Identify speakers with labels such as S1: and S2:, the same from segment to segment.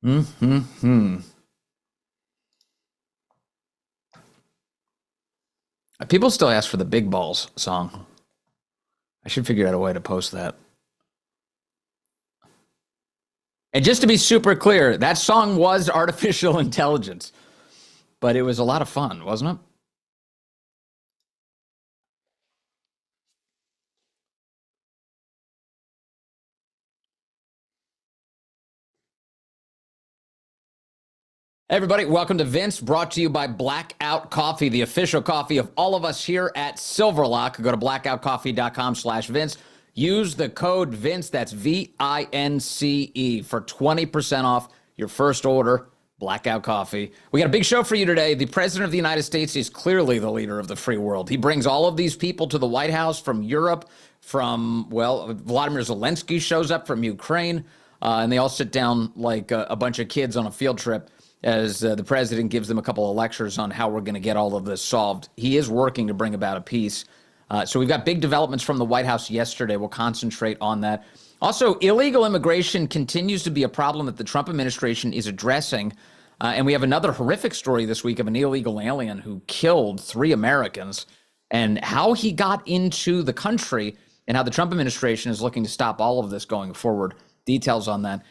S1: Hmm. People still ask for the Big Balls song. I should figure out a way to post that. And just to be super clear, that song was artificial intelligence, but it was a lot of fun, wasn't it? Hey everybody, welcome to Vince, brought to you by Blackout Coffee, the official coffee of all of us here at Silverlock. Go to blackoutcoffee.com/Vince. Use the code Vince, that's VINCE, for 20% off your first order. Blackout Coffee. We got a big show for you today. The President of the United States is clearly the leader of the free world. He brings all of these people to the White House from Europe, Vladimir Zelensky shows up from Ukraine, and they all sit down like a bunch of kids on a field trip as the president gives them a couple of lectures on how we're going to get all of this solved. He is working to bring about a peace. So we've got big developments from the White House yesterday. We'll concentrate on that. Also, illegal immigration continues to be a problem that the Trump administration is addressing. And we have another horrific story this week of an illegal alien who killed 3 Americans and how he got into the country and how the Trump administration is looking to stop all of this going forward. Details on that.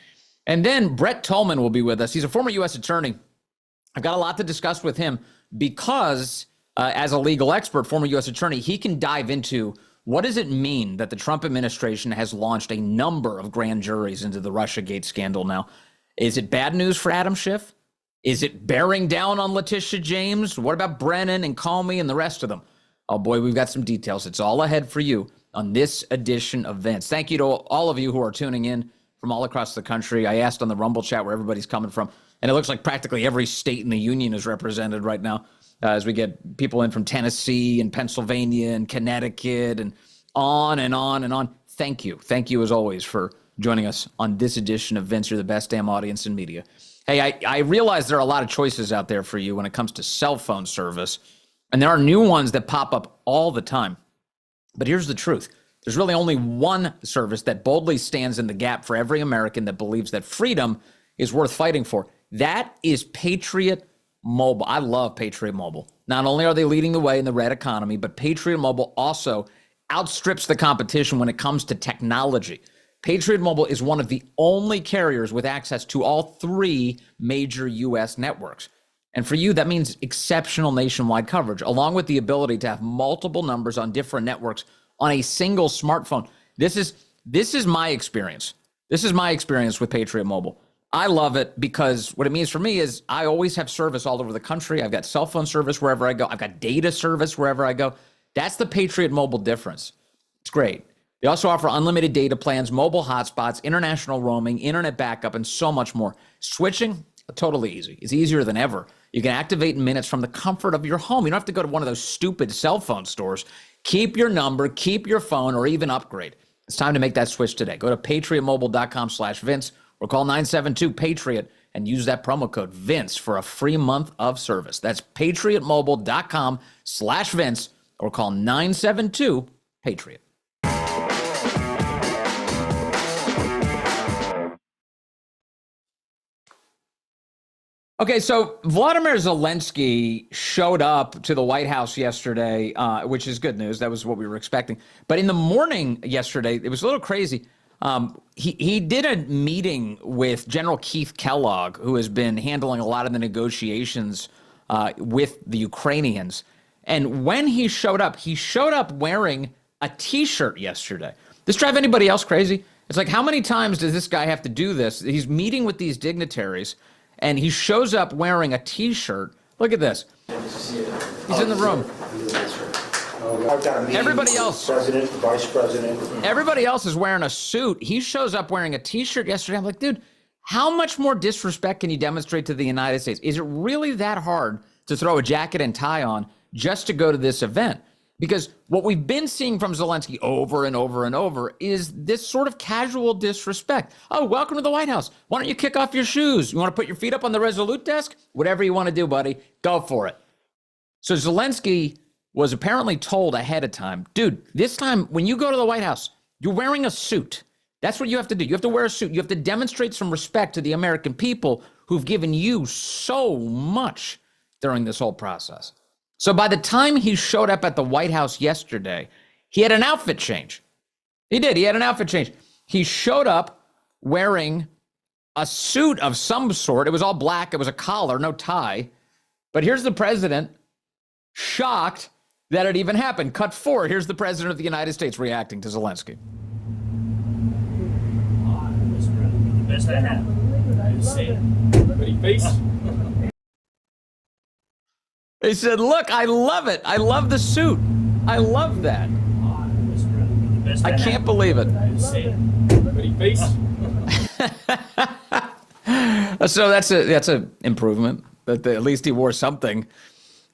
S1: And then Brett Tolman will be with us. He's a former U.S. attorney. I've got a lot to discuss with him because as a legal expert, former U.S. attorney, he can dive into what does it mean that the Trump administration has launched a number of grand juries into the Russiagate scandal now. Is it bad news for Adam Schiff? Is it bearing down on Letitia James? What about Brennan and Comey and the rest of them? Oh boy, we've got some details. It's all ahead for you on this edition of Vince. Thank you to all of you who are tuning in from all across the country. I asked on the Rumble chat where everybody's coming from, and it looks like practically every state in the union is represented right now as we get people in from Tennessee and Pennsylvania and Connecticut and on and on and on. Thank you. Thank you, as always, for joining us on this edition of Vince. You're the best damn audience in media. Hey, I realize there are a lot of choices out there for you when it comes to cell phone service, and there are new ones that pop up all the time. But here's the truth. There's really only one service that boldly stands in the gap for every American that believes that freedom is worth fighting for. That is Patriot Mobile. I love Patriot Mobile. Not only are they leading the way in the red economy, but Patriot Mobile also outstrips the competition when it comes to technology. Patriot Mobile is one of the only carriers with access to all 3 major U.S. networks. And for you, that means exceptional nationwide coverage, along with the ability to have multiple numbers on different networks on a single smartphone. This is my experience. This is my experience with Patriot Mobile. I love it because what it means for me is I always have service all over the country. I've got cell phone service wherever I go. I've got data service wherever I go. That's the Patriot Mobile difference. It's great. They also offer unlimited data plans, mobile hotspots, international roaming, internet backup, and so much more. Switching, totally easy. It's easier than ever. You can activate in minutes from the comfort of your home. You don't have to go to one of those stupid cell phone stores. Keep your number, keep your phone, or even upgrade. It's time to make that switch today. Go to patriotmobile.com/Vince or call 972-PATRIOT and use that promo code Vince for a free month of service. That's patriotmobile.com/Vince or call 972-PATRIOT. Okay, so Vladimir Zelensky showed up to the White House yesterday, which is good news. That was what we were expecting. But in the morning yesterday, it was a little crazy. He did a meeting with General Keith Kellogg, who has been handling a lot of the negotiations with the Ukrainians. And when he showed up wearing a T-shirt yesterday. This drive anybody else crazy? It's like, how many times does this guy have to do this? He's meeting with these dignitaries, and he shows up wearing a T-shirt. Look at this. He's in the room. Everybody else,
S2: President, Vice President.
S1: Everybody else is wearing a suit. He shows up wearing a T-shirt yesterday. I'm like, dude, how much more disrespect can you demonstrate to the United States? Is it really that hard to throw a jacket and tie on just to go to this event? Because what we've been seeing from Zelensky over and over and over is this sort of casual disrespect. Oh, welcome to the White House. Why don't you kick off your shoes? You want to put your feet up on the Resolute desk? Whatever you want to do, buddy, go for it. So Zelensky was apparently told ahead of time, dude, this time when you go to the White House, you're wearing a suit. That's what you have to do. You have to wear a suit. You have to demonstrate some respect to the American people who've given you so much during this whole process. So by the time he showed up at the White House yesterday, he had an outfit change. He did. He had an outfit change. He showed up wearing a suit of some sort. It was all black. It was a collar, no tie. But here's the president, shocked that it even happened. Cut 4. Here's the president of the United States reacting to Zelensky.
S3: The best I had.
S4: Pretty face.
S1: He said, look, I love it. I love the suit. I love that. I can't believe it.
S4: Pretty face.
S1: So that's a improvement. But at least he wore something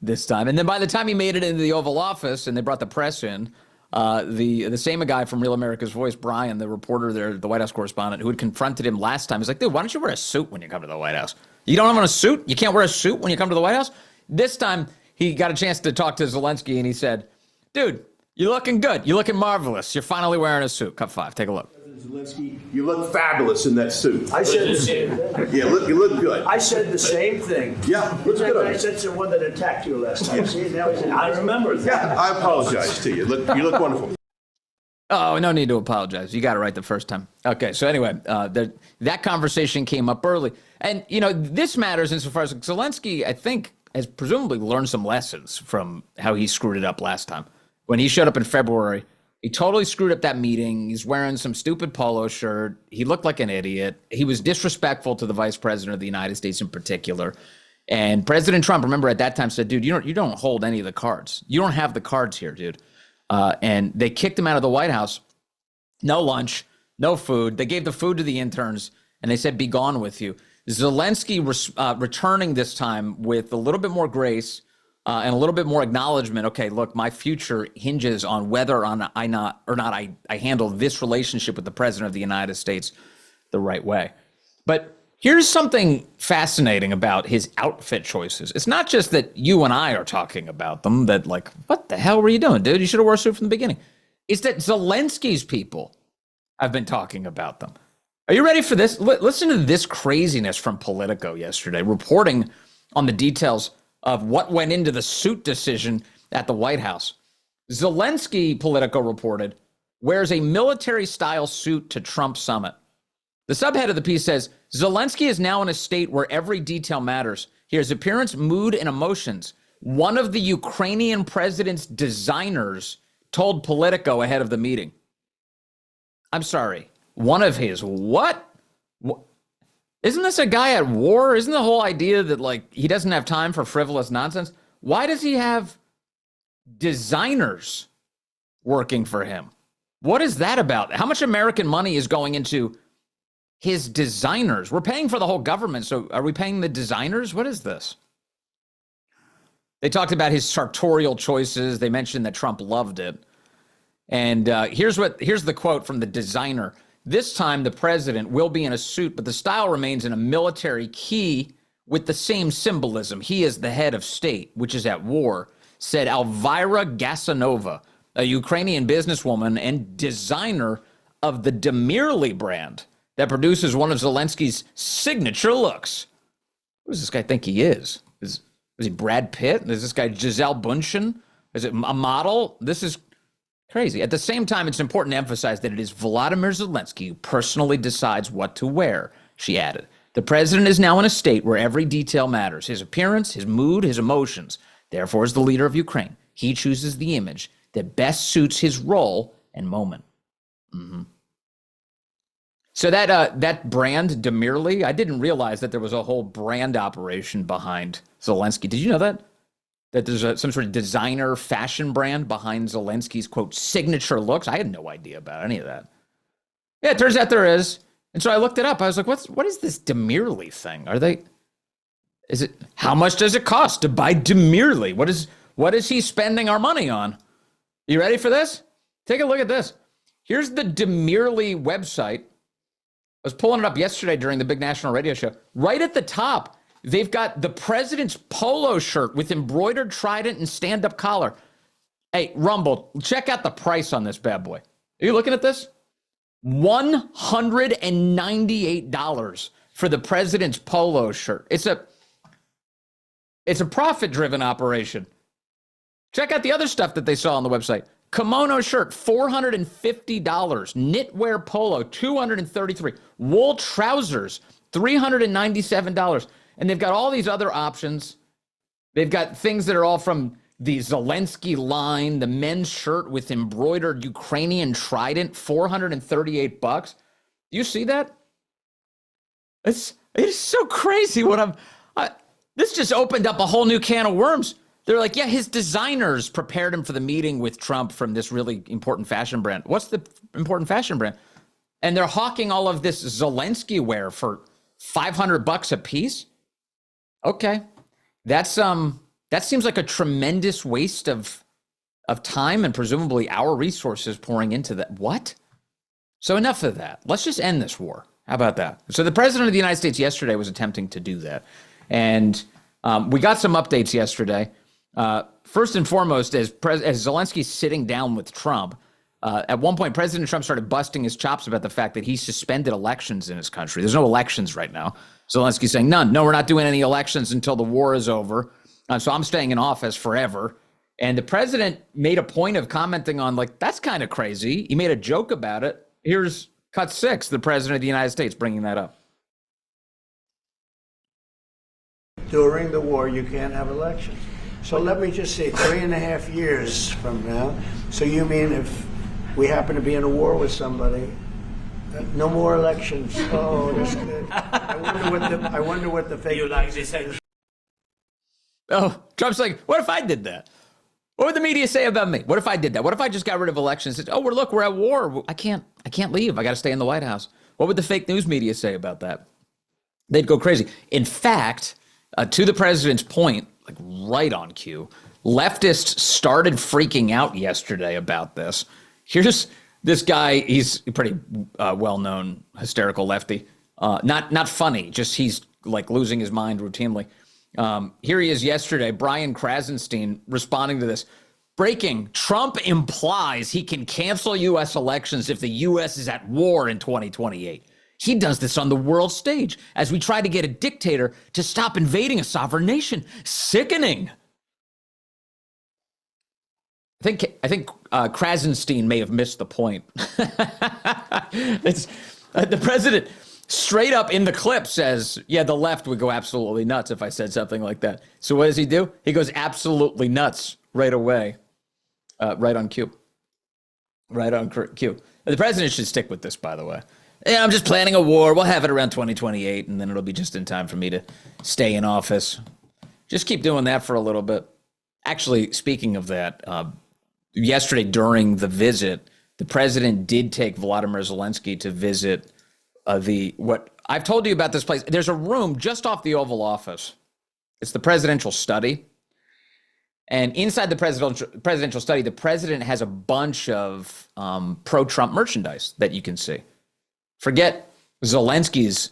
S1: this time. And then by the time he made it into the Oval Office and they brought the press in, the same guy from Real America's Voice, Brian, the reporter there, the White House correspondent, who had confronted him last time, he's like, dude, why don't you wear a suit when you come to the White House? You don't have on a suit? You can't wear a suit when you come to the White House? This time, he got a chance to talk to Zelensky, and he said, dude, you're looking good. You're looking marvelous. You're finally wearing a suit. Cut 5. Take a look.
S5: Zelensky, you look fabulous in that suit.
S2: I said the same thing.
S5: Yeah, you look good.
S2: I said the same thing.
S5: Yeah, looks good on
S2: I
S5: you.
S2: said to the one that attacked you last time. See, now he said, I remember that.
S5: Yeah, I apologize to you. You look wonderful.
S1: Oh, no need to apologize. You got it right the first time. Okay, so anyway, that conversation came up early. And, you know, this matters insofar as Zelensky, I think, has presumably learned some lessons from how he screwed it up last time. When he showed up in February, he totally screwed up that meeting. He's wearing some stupid polo shirt. He looked like an idiot. He was disrespectful to the vice president of the United States in particular. And President Trump, remember at that time, said, dude, you don't hold any of the cards. You don't have the cards here, dude. And they kicked him out of the White House. No lunch, no food. They gave the food to the interns, and they said, be gone with you. Zelensky returning this time with a little bit more grace and a little bit more acknowledgement. Okay, look, my future hinges on whether I handle this relationship with the president of the United States the right way. But here's something fascinating about his outfit choices. It's not just that you and I are talking about them, that like, what the hell were you doing, dude? You should have worn a suit from the beginning. It's that Zelensky's people have been talking about them. Are you ready for this? Listen to this craziness from Politico yesterday, reporting on the details of what went into the suit decision at the White House. Zelensky, Politico reported, wears a military-style suit to Trump summit. The subhead of the piece says, Zelensky is now in a state where every detail matters. Here's appearance, mood, and emotions. One of the Ukrainian president's designers told Politico ahead of the meeting. I'm sorry. One of his what? Isn't this a guy at war? Isn't the whole idea that, like, he doesn't have time for frivolous nonsense? Why does he have designers working for him? What is that about? How much American money is going into his designers? We're paying for the whole government, so are we paying the designers? What is this? They talked about his sartorial choices. They mentioned that Trump loved it. And here's the quote from the designer. This time, the president will be in a suit, but the style remains in a military key with the same symbolism. He is the head of state, which is at war, said Elvira Gasanova, a Ukrainian businesswoman and designer of the Demirli brand that produces one of Zelensky's signature looks. Who does this guy think he is? Is he Brad Pitt? Is this guy Giselle Bundchen? Is it a model? This is crazy. At the same time, it's important to emphasize that it is Volodymyr Zelensky who personally decides what to wear, she added. The president is now in a state where every detail matters. His appearance, his mood, his emotions. Therefore, as the leader of Ukraine, he chooses the image that best suits his role and moment. Mm-hmm. So that brand, Demirli, I didn't realize that there was a whole brand operation behind Zelensky. Did you know that? That there's some sort of designer fashion brand behind Zelensky's, quote, signature looks? I had no idea about any of that. Yeah, it turns out there is. And so I looked it up. I was like, what is this Demirli thing? How much does it cost to buy Demirli? What is he spending our money on? You ready for this? Take a look at this. Here's the Demirli website. I was pulling it up yesterday during the big national radio show. Right at the top, they've got the president's polo shirt with embroidered trident and stand-up collar. Hey, Rumble, check out the price on this bad boy. Are you looking at this? $198 for the president's polo shirt. It's a profit-driven operation. Check out the other stuff that they saw on the website. Kimono shirt, $450. Knitwear polo, $233. Wool trousers, $397. And they've got all these other options. They've got things that are all from the Zelensky line, the men's shirt with embroidered Ukrainian trident, $438. You see that? It's so crazy this just opened up a whole new can of worms. They're like, yeah, his designers prepared him for the meeting with Trump from this really important fashion brand. What's the important fashion brand? And they're hawking all of this Zelensky wear for $500 a piece. Okay. That seems like a tremendous waste of time and presumably our resources pouring into that. What? So enough of that. Let's just end this war. How about that? So the president of the United States yesterday was attempting to do that. And we got some updates yesterday. First and foremost, as Zelensky's sitting down with Trump, at one point, President Trump started busting his chops about the fact that he suspended elections in his country. There's no elections right now. Zelensky's saying, none. No, we're not doing any elections until the war is over. So I'm staying in office forever. And the president made a point of commenting on, like, that's kind of crazy. He made a joke about it. Here's cut 6, the president of the United States bringing that up.
S2: During the war, you can't have elections. So let me just say 3.5 years from now. So you mean if we happen to be in a war with somebody, no more elections? Oh, that's good. I wonder what the fake.
S3: You like this?
S1: Oh, Trump's like, what if I did that? What would the media say about me? What if I did that? What if I just got rid of elections? Oh, we're at war. I can't leave. I got to stay in the White House. What would the fake news media say about that? They'd go crazy. In fact, to the president's point, like right on cue, leftists started freaking out yesterday about this. Here's this guy. He's a pretty well-known hysterical lefty. Not funny, just he's like losing his mind routinely. Here he is yesterday, Brian Krasenstein, responding to this. Breaking, Trump implies he can cancel U.S. elections if the U.S. is at war in 2028. He does this on the world stage as we try to get a dictator to stop invading a sovereign nation. Sickening. I think Krasenstein may have missed the point. The president straight up in the clip says, yeah, the left would go absolutely nuts if I said something like that. So what does he do? He goes absolutely nuts right away. Right on cue. Right on cue. The president should stick with this, by the way. Yeah, I'm just planning a war. We'll have it around 2028, and then it'll be just in time for me to stay in office. Just keep doing that for a little bit. Actually, speaking of that, yesterday during the visit, the president did take Volodymyr Zelensky to visit what I've told you about this place. There's a room just off the Oval Office. It's the presidential study. And inside the presidential study, the president has a bunch of pro-Trump merchandise that you can see. Forget Zelensky's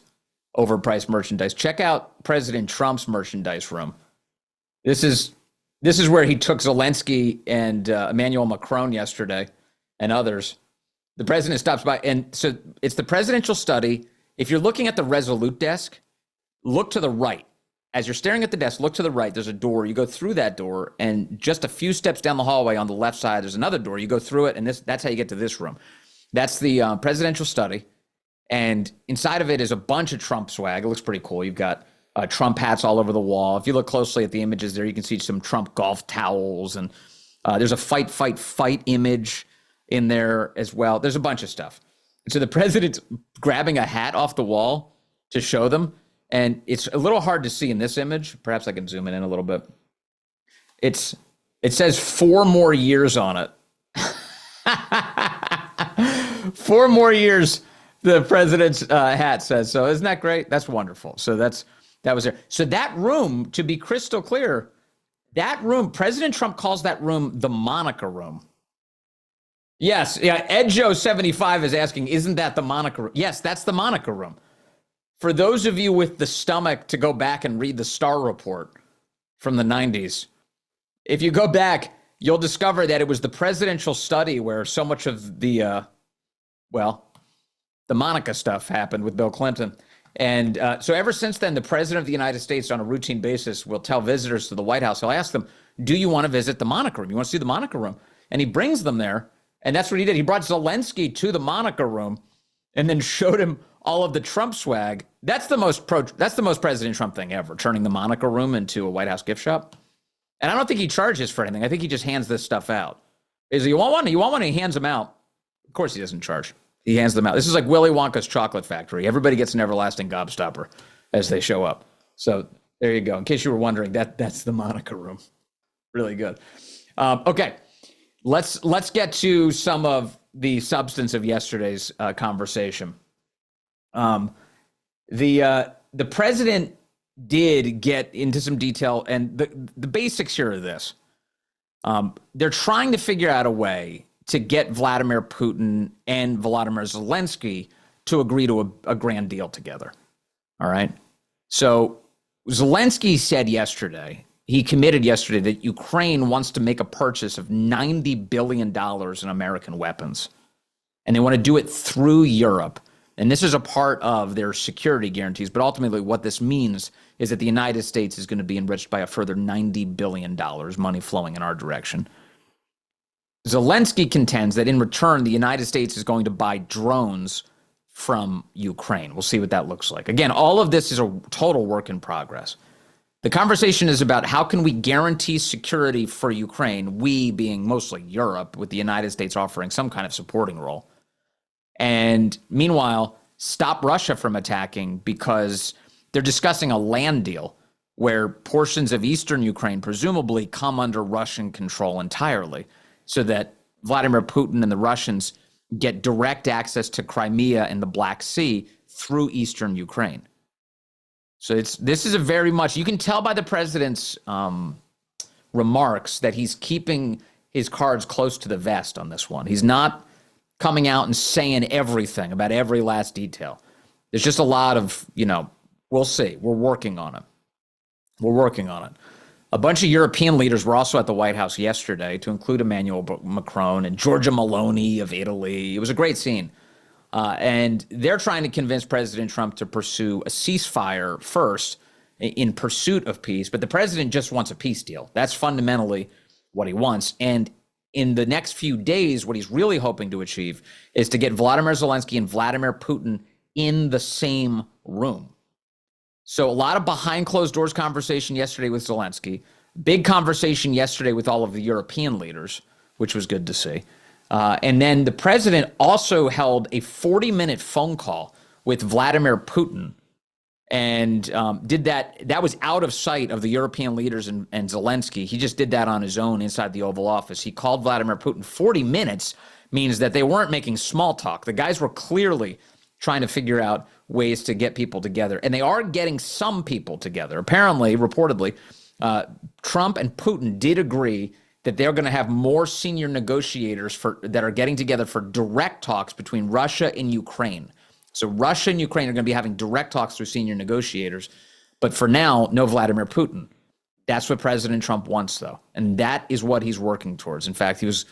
S1: overpriced merchandise. Check out President Trump's merchandise room. This is where he took Zelensky and Emmanuel Macron yesterday and others. The president stops by, and so it's the presidential study. If you're looking at the Resolute desk, look to the right. As you're staring at the desk, look to the right. There's a door. You go through that door, and just a few steps down the hallway on the left side, there's another door. You go through it, and that's how you get to this room. That's the presidential study. And inside of it is a bunch of Trump swag. It looks pretty cool. You've got Trump hats all over the wall. If you look closely at the images there, you can see some Trump golf towels. And there's a fight image in there as well. There's a bunch of stuff. And so the president's grabbing a hat off the wall to show them. And it's a little hard to see in this image. Perhaps I can zoom in a little bit. It says 4 more years on it. 4 more years. The president's hat says so. Isn't that great? That's wonderful. So that was there. So that room, to be crystal clear, that room, President Trump calls that room the Monica room. Yes, yeah. Edjo75 is asking, isn't that the Monica room? Yes, that's the Monica room. For those of you with the stomach to go back and read the Starr Report from the 90s, if you go back, you'll discover that it was the presidential study where so much of the, the Monica stuff happened with Bill Clinton. And so ever since then, the president of the United States on a routine basis will tell visitors to the White House, he'll ask them, do you want to visit the Monica room? You want to see the Monica room? And he brings them there. And that's what he did. He brought Zelensky to the Monica room and then showed him all of the Trump swag. That's the most President Trump thing ever, turning the Monica room into a White House gift shop. And I don't think he charges for anything. I think he just hands this stuff out. You want one? You want one? He hands them out. Of course he doesn't charge. He hands them out. This is like Willy Wonka's chocolate factory. Everybody gets an everlasting gobstopper as they show up. So there you go. In case you were wondering, that's the Monica room. Really good. Okay, let's get to some of the substance of yesterday's conversation. The president did get into some detail, and the basics here are this. They're trying to figure out a way to get Vladimir Putin and Volodymyr Zelensky to agree to a grand deal together. All right. So Zelensky said yesterday, he committed yesterday that Ukraine wants to make a purchase of $90 billion in American weapons. And they want to do it through Europe. And this is a part of their security guarantees. But ultimately, what this means is that the United States is going to be enriched by a further $90 billion, money flowing in our direction. Zelensky contends that in return, the United States is going to buy drones from Ukraine. We'll see what that looks like. Again, all of this is a total work in progress. The conversation is about how can we guarantee security for Ukraine, we being mostly Europe, with the United States offering some kind of supporting role. And meanwhile, stop Russia from attacking because they're discussing a land deal where portions of eastern Ukraine presumably come under Russian control entirely, so that Vladimir Putin and the Russians get direct access to Crimea and the Black Sea through eastern Ukraine. So this is a very much, you can tell by the president's remarks that he's keeping his cards close to the vest on this one. He's not coming out and saying everything about every last detail. There's just a lot of, we'll see. We're working on it. A bunch of European leaders were also at the White House yesterday, to include Emmanuel Macron and Giorgia Meloni of Italy. It was a great scene. And they're trying to convince President Trump to pursue a ceasefire first in pursuit of peace. But the president just wants a peace deal. That's fundamentally what he wants. And in the next few days, what he's really hoping to achieve is to get Volodymyr Zelensky and Vladimir Putin in the same room. So a lot of behind closed doors conversation yesterday with Zelensky, big conversation yesterday with all of the European leaders, which was good to see. And then the president also held a 40-minute phone call with Vladimir Putin and did that. That was out of sight of the European leaders and Zelensky. He just did that on his own inside the Oval Office. He called Vladimir Putin. 40 minutes means that they weren't making small talk. The guys were clearly trying to figure out ways to get people together. And they are getting some people together. Apparently, reportedly, Trump and Putin did agree that they're going to have more senior negotiators that are getting together for direct talks between Russia and Ukraine. So Russia and Ukraine are going to be having direct talks through senior negotiators. But for now, no Vladimir Putin. That's what President Trump wants, though. And that is what he's working towards. In fact, he was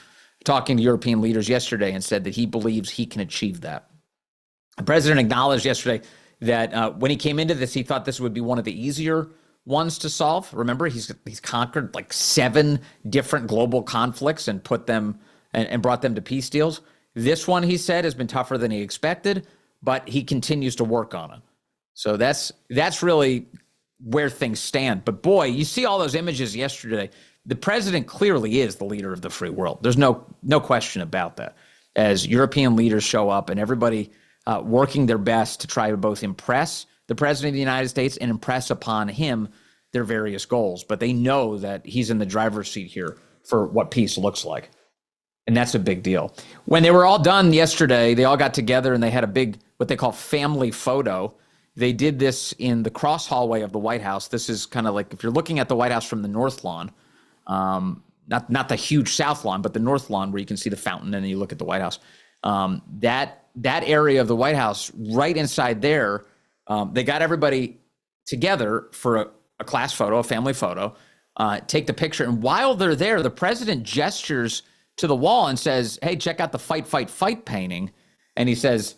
S1: talking to European leaders yesterday and said that he believes he can achieve that. The president acknowledged yesterday that when he came into this, he thought this would be one of the easier ones to solve. Remember, he's conquered like 7 different global conflicts and put them and brought them to peace deals. This one, he said, has been tougher than he expected, but he continues to work on it. So that's really where things stand. But boy, you see all those images yesterday. The president clearly is the leader of the free world. There's no question about that. As European leaders show up and everybody working their best to try to both impress the president of the United States and impress upon him their various goals. But they know that he's in the driver's seat here for what peace looks like. And that's a big deal. When they were all done yesterday, they all got together and they had a big, what they call family photo. They did this in the cross hallway of the White House. This is kind of like if you're looking at the White House from the North Lawn, not the huge South Lawn, but the North Lawn where you can see the fountain and then you look at the White House. That area of the White House, right inside there, they got everybody together for a class photo, a family photo, take the picture. And while they're there, the president gestures to the wall and says, hey, check out the fight, fight, fight painting. And he says,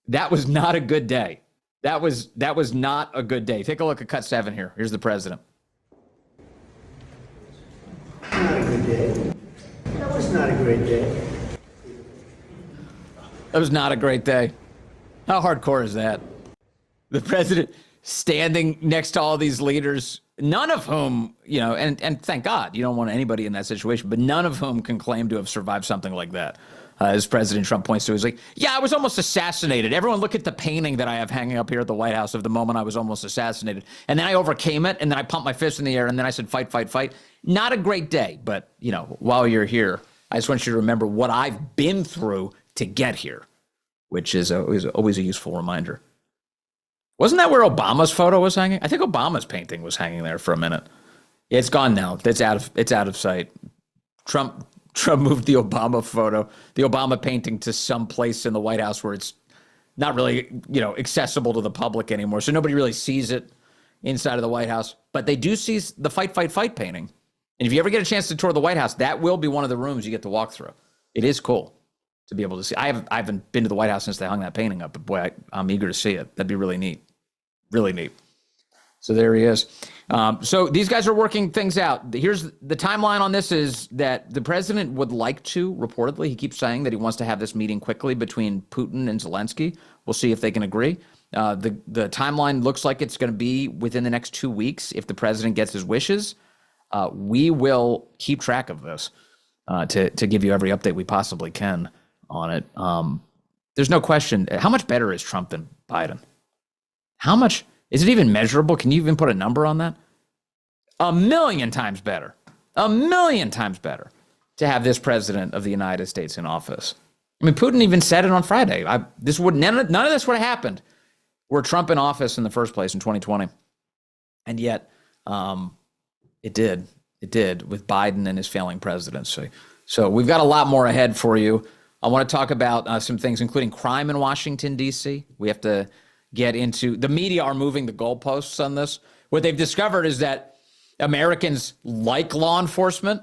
S1: That was not a good day. That was not a good day. Take a look at cut 7 here. Here's the president.
S2: Not a good day. That was not a great day.
S1: That was not a great day. How hardcore is that? The president standing next to all these leaders, none of whom, and thank God, you don't want anybody in that situation, but none of whom can claim to have survived something like that. As President Trump points to, he's like, yeah, I was almost assassinated. Everyone look at the painting that I have hanging up here at the White House of the moment I was almost assassinated. And then I overcame it, and then I pumped my fist in the air, and then I said, fight, fight, fight. Not a great day, but, while you're here, I just want you to remember what I've been through to get here, which is always a useful reminder. Wasn't that where Obama's photo was hanging? I think Obama's painting was hanging there for a minute. Yeah, it's gone now. It's out of sight. Trump moved the Obama photo, the Obama painting, to some place in the White House where it's not really, accessible to the public anymore. So nobody really sees it inside of the White House. But they do see the fight, fight, fight painting. And if you ever get a chance to tour the White House, that will be one of the rooms you get to walk through. It is cool to be able to see. I haven't been to the White House since they hung that painting up, but boy, I'm eager to see it. That'd be really neat. Really neat. So there he is. So these guys are working things out. Here's the timeline on this is that the president would like to, reportedly, he keeps saying that he wants to have this meeting quickly between Putin and Zelensky. We'll see if they can agree. The timeline looks like it's going to be within the next 2 weeks if the president gets his wishes. We will keep track of this to give you every update we possibly can on it. There's no question. How much better is Trump than Biden? How much? Is it even measurable? Can you even put a number on that? 1,000,000 times better. 1,000,000 times better to have this president of the United States in office. I mean, Putin even said it on Friday. None of this would have happened were Trump in office in the first place in 2020. And yet, it did. It did with Biden and his failing presidency. So we've got a lot more ahead for you. I want to talk about some things, including crime in Washington, D.C. We have to get into, the media are moving the goalposts on this. What they've discovered is that Americans like law enforcement.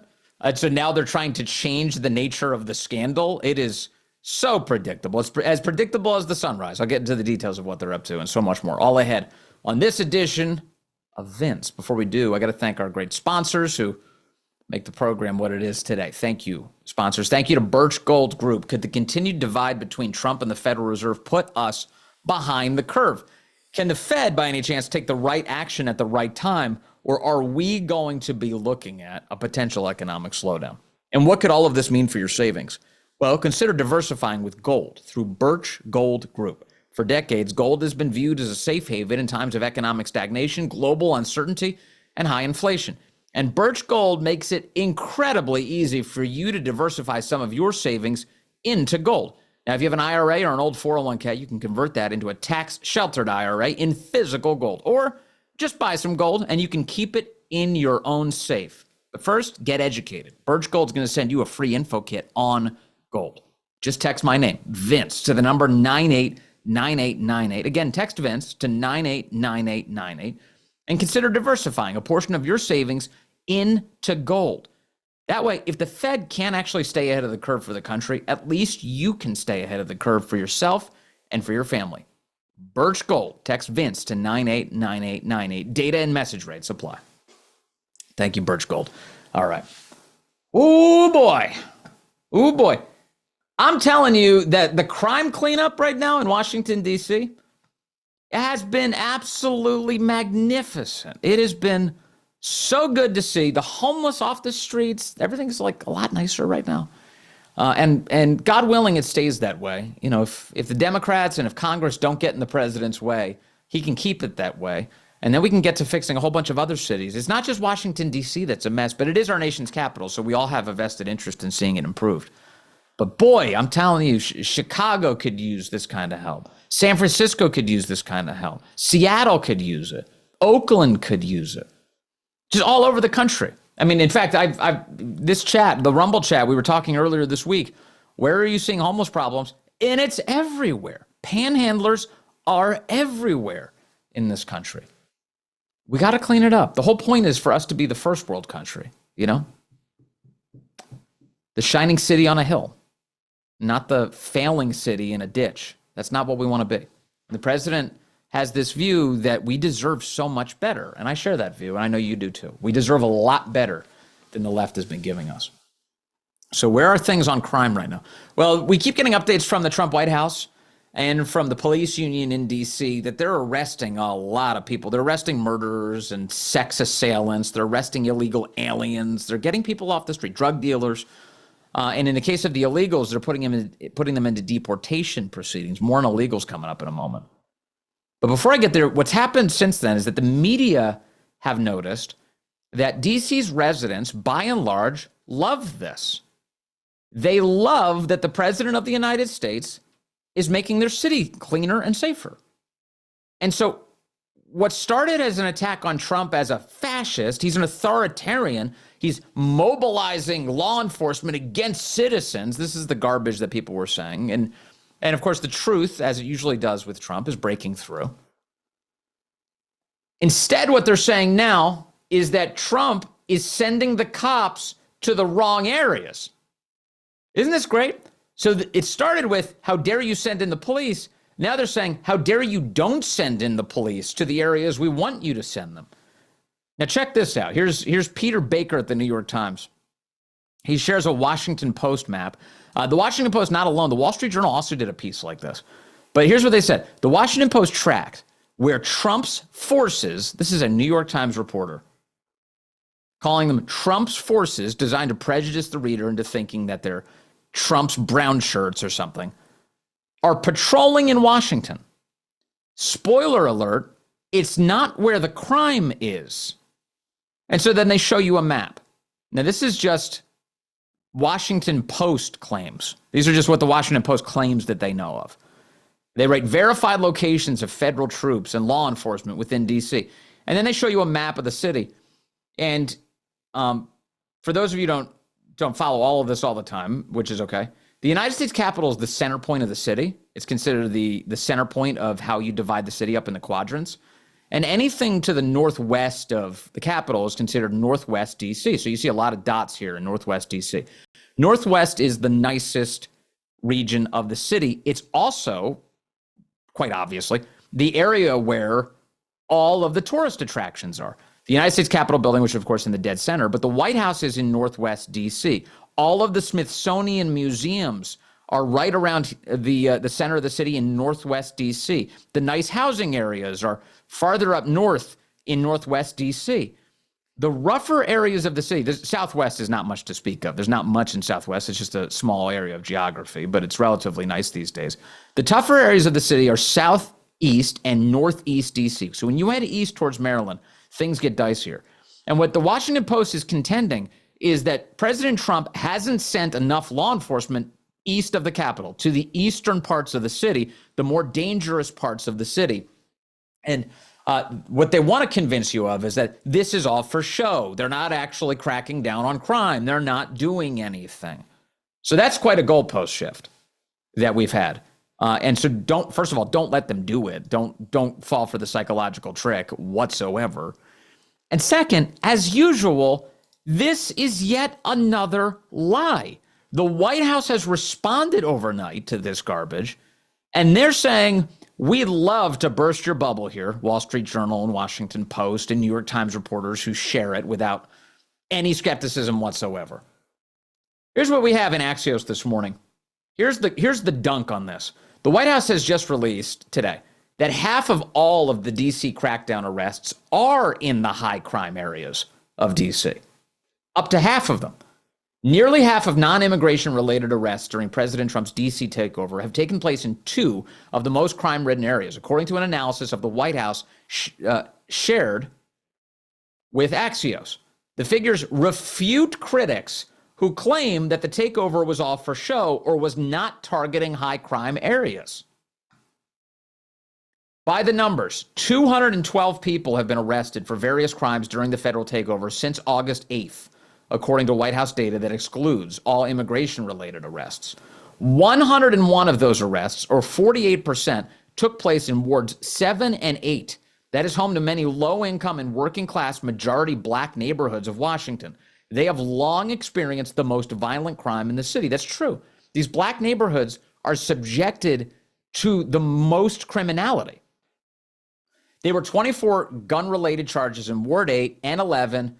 S1: So now they're trying to change the nature of the scandal. It is so predictable. It's as predictable as the sunrise. I'll get into the details of what they're up to and so much more. All ahead on this edition of Vince. Before we do, I got to thank our great sponsors who make the program what it is today. Thank you, sponsors. Thank you to Birch Gold Group. Could the continued divide between Trump and the Federal Reserve put us behind the curve? Can the Fed, by any chance, take the right action at the right time, or are we going to be looking at a potential economic slowdown? And what could all of this mean for your savings? Well, consider diversifying with gold through Birch Gold Group. For decades, gold has been viewed as a safe haven in times of economic stagnation, global uncertainty, and high inflation. And Birch Gold makes it incredibly easy for you to diversify some of your savings into gold. Now, if you have an IRA or an old 401k, you can convert that into a tax-sheltered IRA in physical gold. Or just buy some gold and you can keep it in your own safe. But first, get educated. Birch Gold's going to send you a free info kit on gold. Just text my name, Vince, to the number 989898. Again, text Vince to 989898 and consider diversifying a portion of your savings into gold. That way, if the Fed can't actually stay ahead of the curve for the country, at least you can stay ahead of the curve for yourself and for your family. Birch Gold. Text Vince to 989898. Data and message rates apply. Thank you, Birch Gold. All right. Oh, boy. Oh, boy. I'm telling you that the crime cleanup right now in Washington, D.C., has been absolutely magnificent. It has been so good to see the homeless off the streets. Everything's like a lot nicer right now. And God willing, it stays that way. You know, if the Democrats and if Congress don't get in the president's way, he can keep it that way. And then we can get to fixing a whole bunch of other cities. It's not just Washington, D.C. that's a mess, but it is our nation's capital. So we all have a vested interest in seeing it improved. But boy, I'm telling you, Chicago could use this kind of help. San Francisco could use this kind of help. Seattle could use it. Oakland could use it. Just all over the country. I mean, in fact, this chat, the Rumble chat, we were talking earlier this week, where are you seeing homeless problems? And it's everywhere. Panhandlers are everywhere in this country. We got to clean it up. The whole point is for us to be the first world country, you know? The shining city on a hill, not the failing city in a ditch. That's not what we want to be. The president has this view that we deserve so much better. And I share that view, and I know you do too. We deserve a lot better than the left has been giving us. So where are things on crime right now? Well, we keep getting updates from the Trump White House and from the police union in D.C. that they're arresting a lot of people. They're arresting murderers and sex assailants. They're arresting illegal aliens. They're getting people off the street, drug dealers. And in the case of the illegals, they're putting them into deportation proceedings. More on illegals coming up in a moment. But before I get there, what's happened since then is that the media have noticed that DC's residents, by and large, love this. They love that the president of the United States is making their city cleaner and safer. And so what started as an attack on Trump as a fascist, he's an authoritarian, he's mobilizing law enforcement against citizens. This is the garbage that people were saying. And of course, the truth, as it usually does with Trump, is breaking through. Instead, what they're saying now is that Trump is sending the cops to the wrong areas. Isn't this great? So it started with, how dare you send in the police? Now they're saying, how dare you don't send in the police to the areas we want you to send them? Now check this out. Here's Peter Baker at the New York Times. He shares a Washington Post map. The Washington Post, not alone, the Wall Street Journal also did a piece like this. But here's what they said. The Washington Post tracked where Trump's forces, this is a New York Times reporter, calling them Trump's forces designed to prejudice the reader into thinking that they're Trump's brown shirts or something, are patrolling in Washington. Spoiler alert, it's not where the crime is. And so then they show you a map. Now, this is just Washington Post claims. These are just what the Washington Post claims that they know of. They write verified locations of federal troops and law enforcement within D.C. And then they show you a map of the city. And for those of you who don't follow all of this all the time, which is okay, the United States Capitol is the center point of the city. It's considered the center point of how you divide the city up into quadrants. And anything to the northwest of the Capitol is considered Northwest D.C. So you see a lot of dots here in Northwest D.C. Northwest is the nicest region of the city. It's also, quite obviously, the area where all of the tourist attractions are. The United States Capitol building, which is, of course, in the dead center, but the White House is in Northwest D.C. All of the Smithsonian museums are right around the center of the city in Northwest D.C. The nice housing areas are farther up north in Northwest D.C. The rougher areas of the city, the Southwest is not much to speak of. There's not much in Southwest. It's just a small area of geography, but it's relatively nice these days. The tougher areas of the city are southeast and northeast D.C. So when you head east towards Maryland, things get dicier. And what the Washington Post is contending is that President Trump hasn't sent enough law enforcement east of the Capitol, to the eastern parts of the city, the more dangerous parts of the city. And what they want to convince you of is that this is all for show. They're not actually cracking down on crime. They're not doing anything. So that's quite a goalpost shift that we've had. And so first of all, don't let them do it. Don't fall for the psychological trick whatsoever. And second, as usual, this is yet another lie. The White House has responded overnight to this garbage, and they're saying, we'd love to burst your bubble here, Wall Street Journal and Washington Post and New York Times reporters who share it without any skepticism whatsoever. Here's what we have in Axios this morning. Here's the dunk on this. The White House has just released today that half of all of the D.C. crackdown arrests are in the high crime areas of D.C. Up to half of them. Nearly half of non-immigration related arrests during President Trump's D.C. takeover have taken place in two of the most crime-ridden areas, according to an analysis of the White House shared with Axios. The figures refute critics who claim that the takeover was all for show or was not targeting high crime areas. By the numbers, 212 people have been arrested for various crimes during the federal takeover since August 8th. According to White House data that excludes all immigration-related arrests. 101 of those arrests, or 48%, took place in wards 7 and 8. That is home to many low-income and working-class majority black neighborhoods of Washington. They have long experienced the most violent crime in the city. That's true. These black neighborhoods are subjected to the most criminality. There were 24 gun-related charges in Ward 8 and 11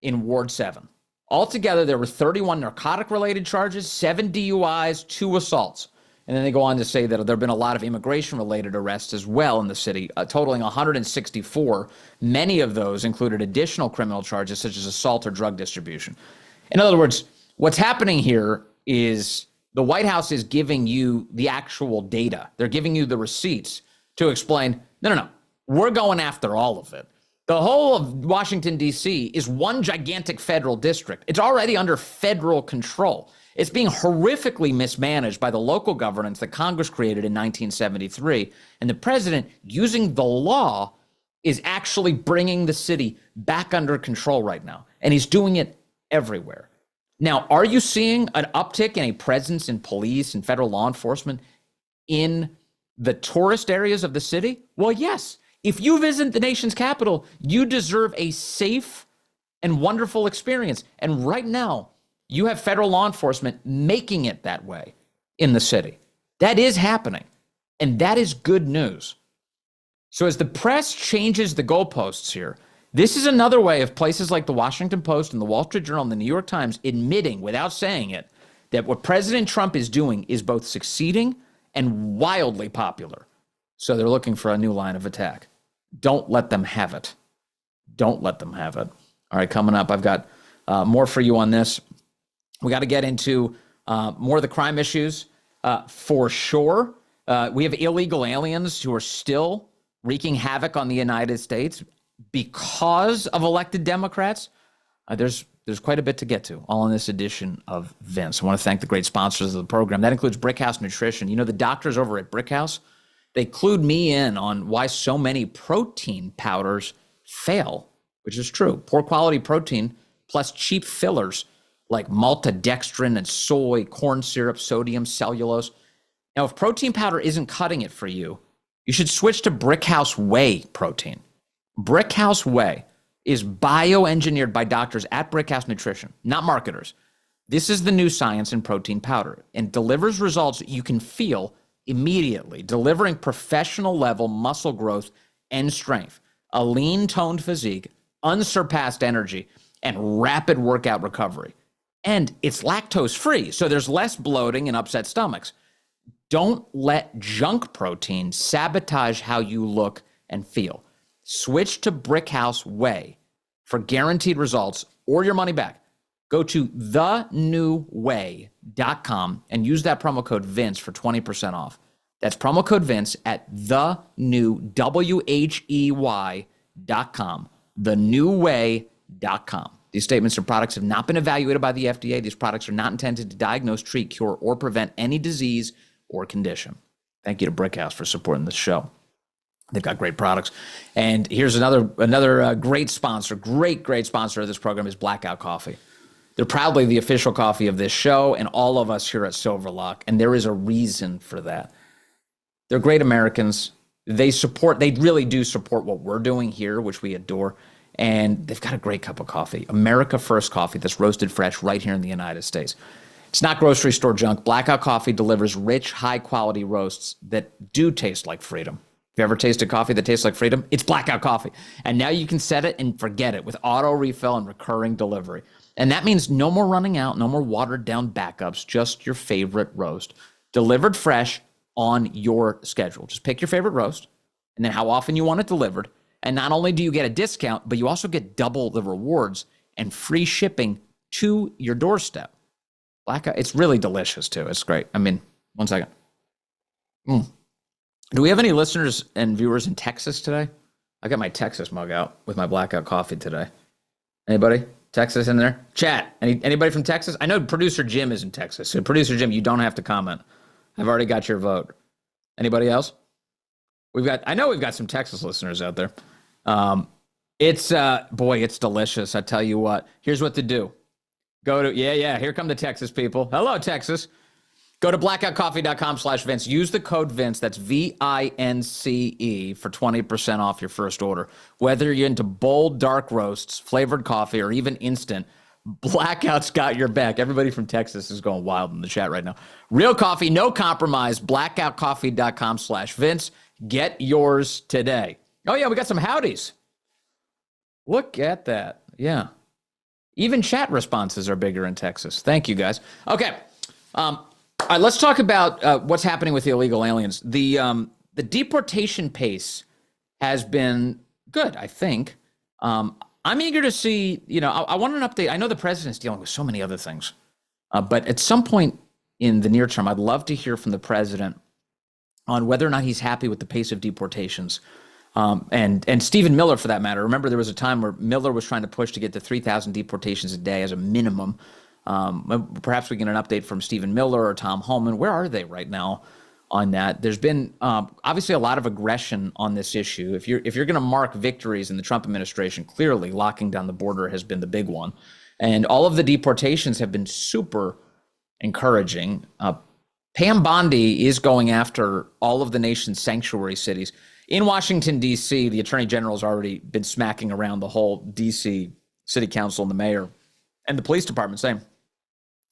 S1: in Ward 7. Altogether, there were 31 narcotic-related charges, 7 DUIs, 2 assaults. And then they go on to say that there have been a lot of immigration-related arrests as well in the city, totaling 164. Many of those included additional criminal charges such as assault or drug distribution. In other words, what's happening here is the White House is giving you the actual data. They're giving you the receipts to explain, no, we're going after all of it. The whole of Washington, D.C. is one gigantic federal district. It's already under federal control. It's being horrifically mismanaged by the local governance that Congress created in 1973. And the president, using the law, is actually bringing the city back under control right now. And he's doing it everywhere. Now, are you seeing an uptick in a presence in police and federal law enforcement in the tourist areas of the city? Well, yes. If you visit the nation's capital, you deserve a safe and wonderful experience. And right now, you have federal law enforcement making it that way in the city. That is happening. And that is good news. So as the press changes the goalposts here, this is another way of places like the Washington Post and the Wall Street Journal and the New York Times admitting, without saying it, that what President Trump is doing is both succeeding and wildly popular. So they're looking for a new line of attack. Don't let them have it. Don't let them have it. All right, coming up, I've got more for you on this. We got to get into more of the crime issues for sure. We have illegal aliens who are still wreaking havoc on the United States because of elected Democrats. There's quite a bit to get to, all in this edition of Vince. I want to thank the great sponsors of the program. That includes Brickhouse Nutrition. You know, the doctors over at Brickhouse, they clued me in on why so many protein powders fail, which is true. Poor quality protein plus cheap fillers like maltodextrin and soy, corn syrup, sodium, cellulose. Now, if protein powder isn't cutting it for you, you should switch to Brickhouse Whey protein. Brickhouse Whey is bioengineered by doctors at Brickhouse Nutrition, not marketers. This is the new science in protein powder and delivers results you can feel immediately, delivering professional level muscle growth and strength, a lean toned physique, unsurpassed energy, and rapid workout recovery. And it's lactose free, so there's less bloating and upset stomachs. Don't let junk protein sabotage how you look and feel. Switch to Brickhouse Whey for guaranteed results or your money back. Go to thenewway.com and use that promo code Vince for 20% off. That's promo code Vince at thenewway.com. Thenewway.com. These statements and products have not been evaluated by the FDA. These products are not intended to diagnose, treat, cure, or prevent any disease or condition. Thank you to Brickhouse for supporting the show. They've got great products. And here's another great sponsor, great sponsor of this program is Blackout Coffee. They're proudly the official coffee of this show and all of us here at Silverlock, and there is a reason for that. They're great Americans. They really do support what we're doing here, which we adore, and they've got a great cup of coffee. America First coffee that's roasted fresh right here in the United States. It's not grocery store junk. Blackout Coffee delivers rich, high-quality roasts that do taste like freedom. If you ever tasted coffee that tastes like freedom, it's Blackout Coffee. And now you can set it and forget it with auto refill and recurring delivery. And that means no more running out, no more watered down backups, just your favorite roast. Delivered fresh on your schedule. Just pick your favorite roast and then how often you want it delivered. And not only do you get a discount, but you also get double the rewards and free shipping to your doorstep. Blackout, it's really delicious too. It's great. I mean, one second. Do we have any listeners and viewers in Texas today? I got my Texas mug out with my Blackout Coffee today. Anybody? Texas in there? Chat. Anybody from Texas? I know producer Jim is in Texas. So producer Jim, you don't have to comment. I've already got your vote. Anybody else? I know we've got some Texas listeners out there. It's delicious. I tell you what. Here's what to do. Here come the Texas people. Hello, Texas. Go to blackoutcoffee.com/Vince. Use the code Vince. That's VINCE for 20% off your first order. Whether you're into bold, dark roasts, flavored coffee, or even instant, Blackout's got your back. Everybody from Texas is going wild in the chat right now. Real coffee, no compromise. Blackoutcoffee.com/Vince. Get yours today. Oh, yeah, we got some howdies. Look at that. Yeah. Even chat responses are bigger in Texas. Thank you, guys. Okay. All right, let's talk about what's happening with the illegal aliens. The deportation pace has been good, I think. I'm eager to see, I want an update. I know the president's dealing with so many other things, but at some point in the near term, I'd love to hear from the president on whether or not he's happy with the pace of deportations. And Stephen Miller, for that matter. Remember, there was a time where Miller was trying to push to get to 3,000 deportations a day as a minimum. Perhaps we get an update from Stephen Miller or Tom Homan. Where are they right now on that? There's been obviously a lot of aggression on this issue. If you're going to mark victories in the Trump administration, clearly locking down the border has been the big one. And all of the deportations have been super encouraging. Pam Bondi is going after all of the nation's sanctuary cities. In Washington, D.C., the Attorney General's already been smacking around the whole D.C. City Council and the mayor and the police department saying,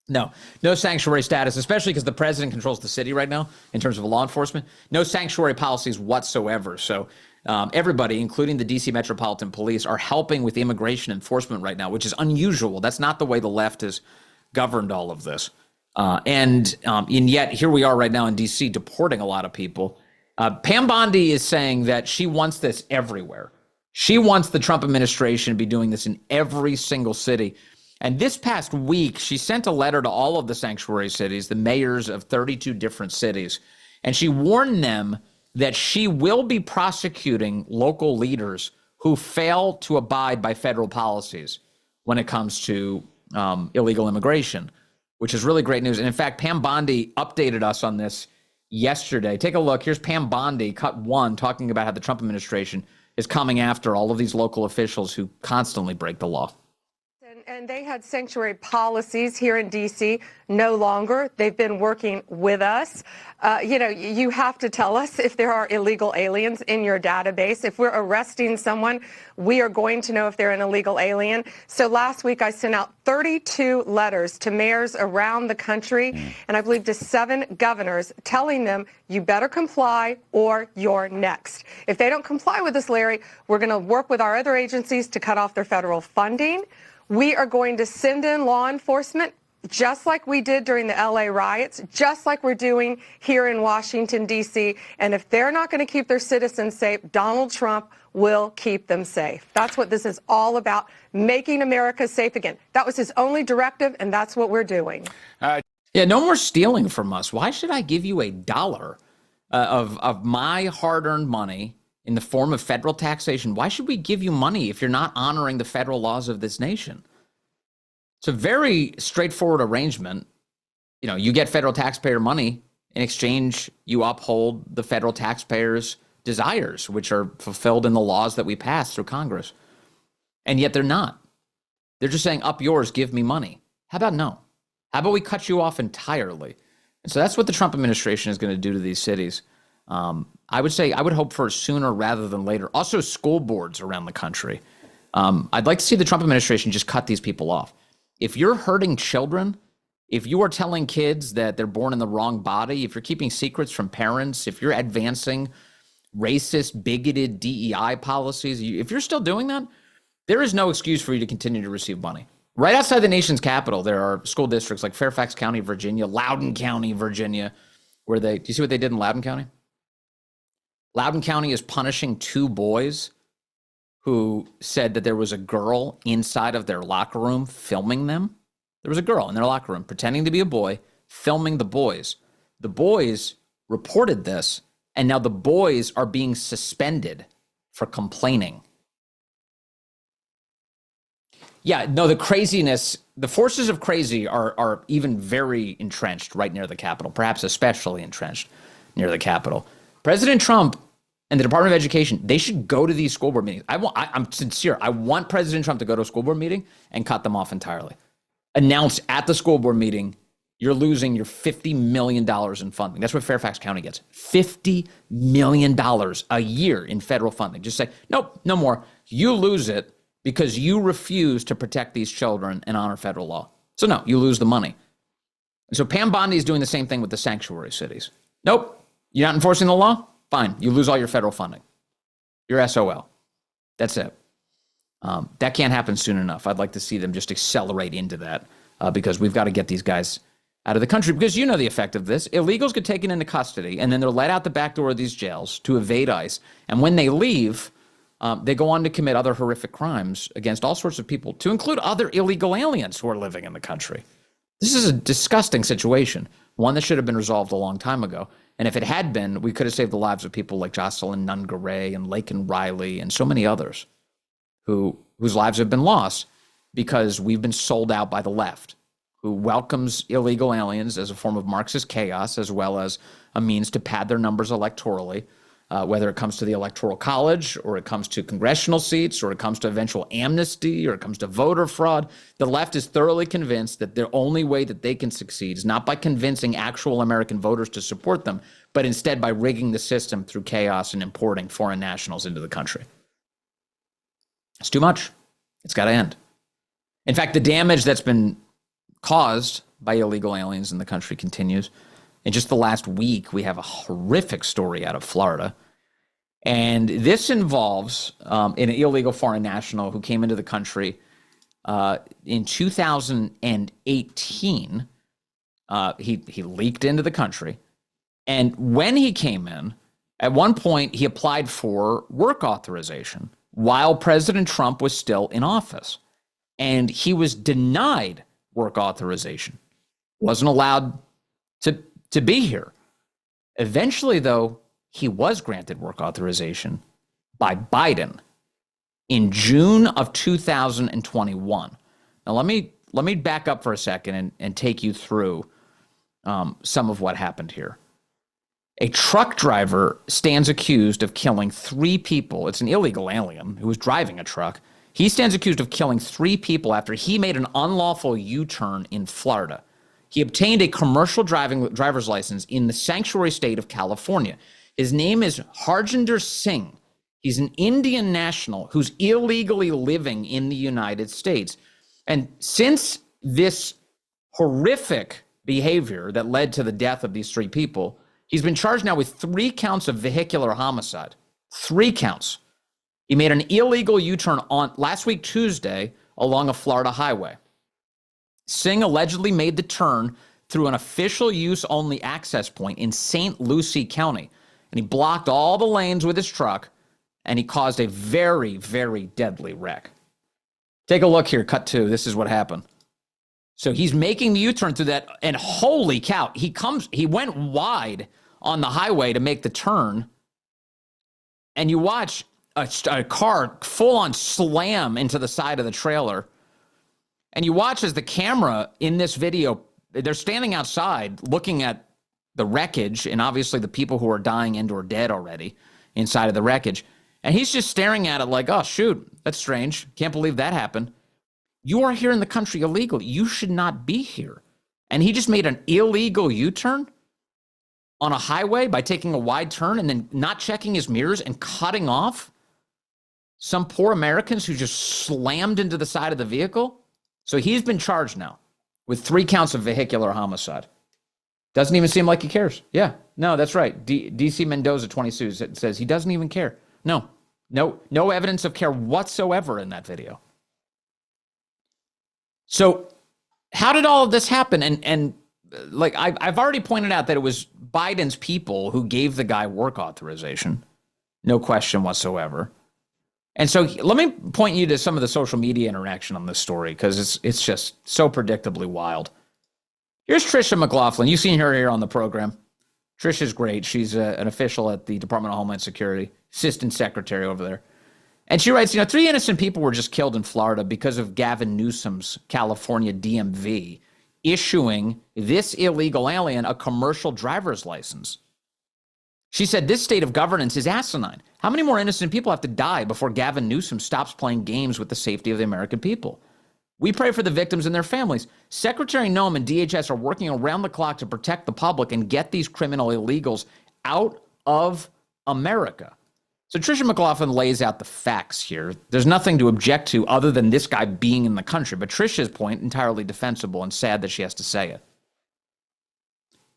S1: no sanctuary status, especially because the president controls the city right now in terms of law enforcement. No sanctuary policies whatsoever. So everybody, including the D.C. Metropolitan Police, are helping with immigration enforcement right now, which is unusual. That's not the way the left has governed all of this. And yet here we are right now in D.C. deporting a lot of people. Pam Bondi is saying that she wants this everywhere. She wants the Trump administration to be doing this in every single city. And this past week, she sent a letter to all of the sanctuary cities, the mayors of 32 different cities, and she warned them that she will be prosecuting local leaders who fail to abide by federal policies when it comes to illegal immigration, which is really great news. And in fact, Pam Bondi updated us on this yesterday. Take a look. Here's Pam Bondi, cut 1, talking about how the Trump administration is coming after all of these local officials who constantly break the law.
S6: And they had sanctuary policies here in D.C. No longer. They've been working with us. You have to tell us if there are illegal aliens in your database. If we're arresting someone, we are going to know if they're an illegal alien. So last week I sent out 32 letters to mayors around the country, and I believe to 7 governors, telling them you better comply or you're next. If they don't comply with this, Larry, we're going to work with our other agencies to cut off their federal funding. We are going to send in law enforcement, just like we did during the LA riots, just like we're doing here in Washington, D.C. And if they're not going to keep their citizens safe, Donald Trump will keep them safe. That's what this is all about, making America safe again. That was his only directive, and that's what we're doing.
S1: Yeah, no more stealing from us. Why should I give you $1 of my hard-earned money in the form of federal taxation? Why should we give you money if you're not honoring the federal laws of this nation? It's a very straightforward arrangement. You get federal taxpayer money. In exchange, you uphold the federal taxpayers' desires, which are fulfilled in the laws that we pass through Congress. And yet they're not. They're just saying, up yours, give me money. How about no? How about we cut you off entirely? And so that's what the Trump administration is going to do to these cities. I would hope for sooner rather than later. Also, school boards around the country. I'd like to see the Trump administration just cut these people off. If you're hurting children, if you are telling kids that they're born in the wrong body, if you're keeping secrets from parents, if you're advancing racist, bigoted DEI policies, if you're still doing that, there is no excuse for you to continue to receive money. Right outside the nation's capital, there are school districts like Fairfax County, Virginia, Loudoun County, Virginia, do you see what they did in Loudoun County? Loudoun County is punishing 2 boys who said that there was a girl inside of their locker room filming them. There was a girl in their locker room pretending to be a boy, filming the boys. The boys reported this, and now the boys are being suspended for complaining. Yeah, no, the craziness, the forces of crazy are even very entrenched right near the Capitol, perhaps especially entrenched near the Capitol. President Trump and the Department of Education, they should go to these school board meetings. I'm sincere. I want President Trump to go to a school board meeting and cut them off entirely. Announce at the school board meeting, you're losing your $50 million in funding. That's what Fairfax County gets. $50 million a year in federal funding. Just say, nope, no more. You lose it. because you refuse to protect these children and honor federal law. So no, you lose the money. And so Pam Bondi is doing the same thing with the sanctuary cities. Nope, you're not enforcing the law? Fine, you lose all your federal funding. You're SOL. That's it. That can't happen soon enough. I'd like to see them just accelerate into that because we've got to get these guys out of the country, because you know the effect of this. Illegals get taken into custody, and then they're let out the back door of these jails to evade ICE. And when they leave, they go on to commit other horrific crimes against all sorts of people, to include other illegal aliens who are living in the country. This is a disgusting situation, one that should have been resolved a long time ago. And if it had been, we could have saved the lives of people like Jocelyn Nungaray and Laken Riley and so many others whose lives have been lost because we've been sold out by the left, who welcomes illegal aliens as a form of Marxist chaos, as well as a means to pad their numbers electorally, whether it comes to the Electoral College, or it comes to congressional seats, or it comes to eventual amnesty, or it comes to voter fraud. The left is thoroughly convinced that the only way that they can succeed is not by convincing actual American voters to support them, but instead by rigging the system through chaos and importing foreign nationals into the country. It's too much. It's got to end. In fact, the damage that's been caused by illegal aliens in the country continues. In just the last week, we have a horrific story out of Florida. And this involves an illegal foreign national who came into the country in 2018. He leaked into the country. And when he came in, at one point, he applied for work authorization while President Trump was still in office. And he was denied work authorization, wasn't allowed to be here. Eventually, though, he was granted work authorization by Biden in June of 2021. Now, let me back up for a second and take you through some of what happened here. A truck driver stands accused of killing 3 people. It's an illegal alien who was driving a truck. He stands accused of killing 3 people after he made an unlawful U-turn in Florida. He obtained a commercial driver's license in the sanctuary state of California. His name is Harjinder Singh. He's an Indian national who's illegally living in the United States. And since this horrific behavior that led to the death of these 3 people, he's been charged now with 3 counts of vehicular homicide. 3 counts. He made an illegal U-turn on last week, Tuesday, along a Florida highway. Singh allegedly made the turn through an official use only access point in St. Lucie County. And he blocked all the lanes with his truck, and he caused a very, very deadly wreck. Take a look here, cut 2. This is what happened. So he's making the U-turn through that, and holy cow, he went wide on the highway to make the turn, and you watch a car full-on slam into the side of the trailer. And you watch as the camera in this video, they're standing outside looking at the wreckage and obviously the people who are dying and or dead already inside of the wreckage. And he's just staring at it like, oh, shoot, that's strange. Can't believe that happened. You are here in the country illegally. You should not be here. And he just made an illegal U-turn on a highway by taking a wide turn and then not checking his mirrors and cutting off some poor Americans who just slammed into the side of the vehicle. So he's been charged now with 3 counts of vehicular homicide. Doesn't even seem like he cares. Yeah, no, that's right. DC Mendoza 22 says he doesn't even care. No evidence of care whatsoever in that video. So how did all of this happen? And like I've already pointed out that it was Biden's people who gave the guy work authorization. No question whatsoever. And so let me point you to some of the social media interaction on this story, because it's just so predictably wild. Here's Tricia McLaughlin. You've seen her here on the program. Tricia's great. She's an official at the Department of Homeland Security, assistant secretary over there. And she writes, 3 innocent people were just killed in Florida because of Gavin Newsom's California DMV issuing this illegal alien a commercial driver's license. She said, this state of governance is asinine. How many more innocent people have to die before Gavin Newsom stops playing games with the safety of the American people? We pray for the victims and their families. Secretary Noem and DHS are working around the clock to protect the public and get these criminal illegals out of America. So Tricia McLaughlin lays out the facts here. There's nothing to object to other than this guy being in the country. But Tricia's point, entirely defensible and sad that she has to say it.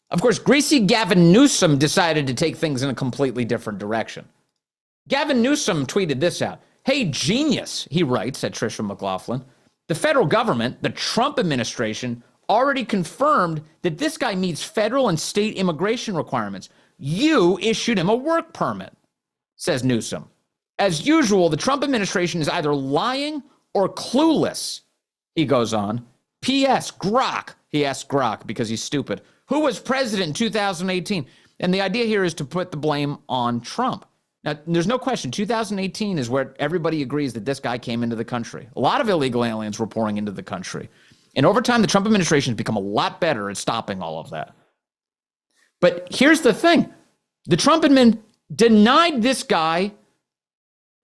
S1: Of course, greasy Gavin Newsom decided to take things in a completely different direction. Gavin Newsom tweeted this out. Hey, genius, he writes at Tricia McLaughlin. The federal government, the Trump administration, already confirmed that this guy meets federal and state immigration requirements. You issued him a work permit, says Newsom. As usual, the Trump administration is either lying or clueless, he goes on. P.S. Grok, he asks Grok because he's stupid. Who was president in 2018? And the idea here is to put the blame on Trump. Now, there's no question, 2018 is where everybody agrees that this guy came into the country. A lot of illegal aliens were pouring into the country. And over time, the Trump administration has become a lot better at stopping all of that. But here's the thing. The Trump admin denied this guy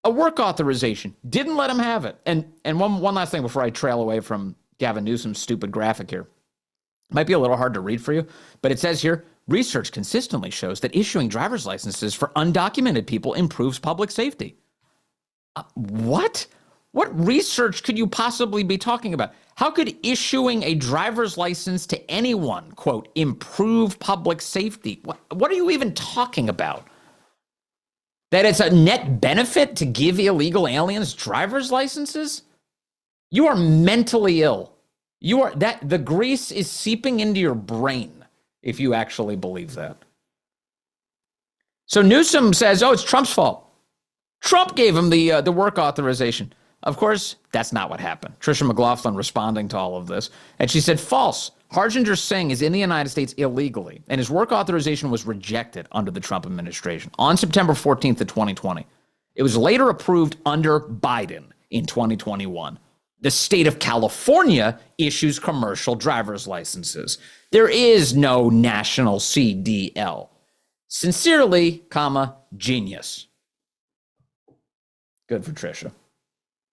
S1: a work authorization, didn't let him have it. And one last thing before I trail away from Gavin Newsom's stupid graphic here. It might be a little hard to read for you, but it says here, research consistently shows that issuing driver's licenses for undocumented people improves public safety. What? What research could you possibly be talking about? How could issuing a driver's license to anyone, quote, improve public safety? What are you even talking about? That it's a net benefit to give illegal aliens driver's licenses? You are mentally ill. The grease is seeping into your brain if you actually believe that. So Newsom says, oh, it's Trump's fault. Trump gave him the work authorization. Of course, that's not what happened. Tricia McLaughlin responding to all of this. And she said, false. Harjinder Singh is in the United States illegally, and his work authorization was rejected under the Trump administration on September 14th of 2020. It was later approved under Biden in 2021. The state of California issues commercial driver's licenses. There is no national CDL. Sincerely, comma, genius. Good for Tricia.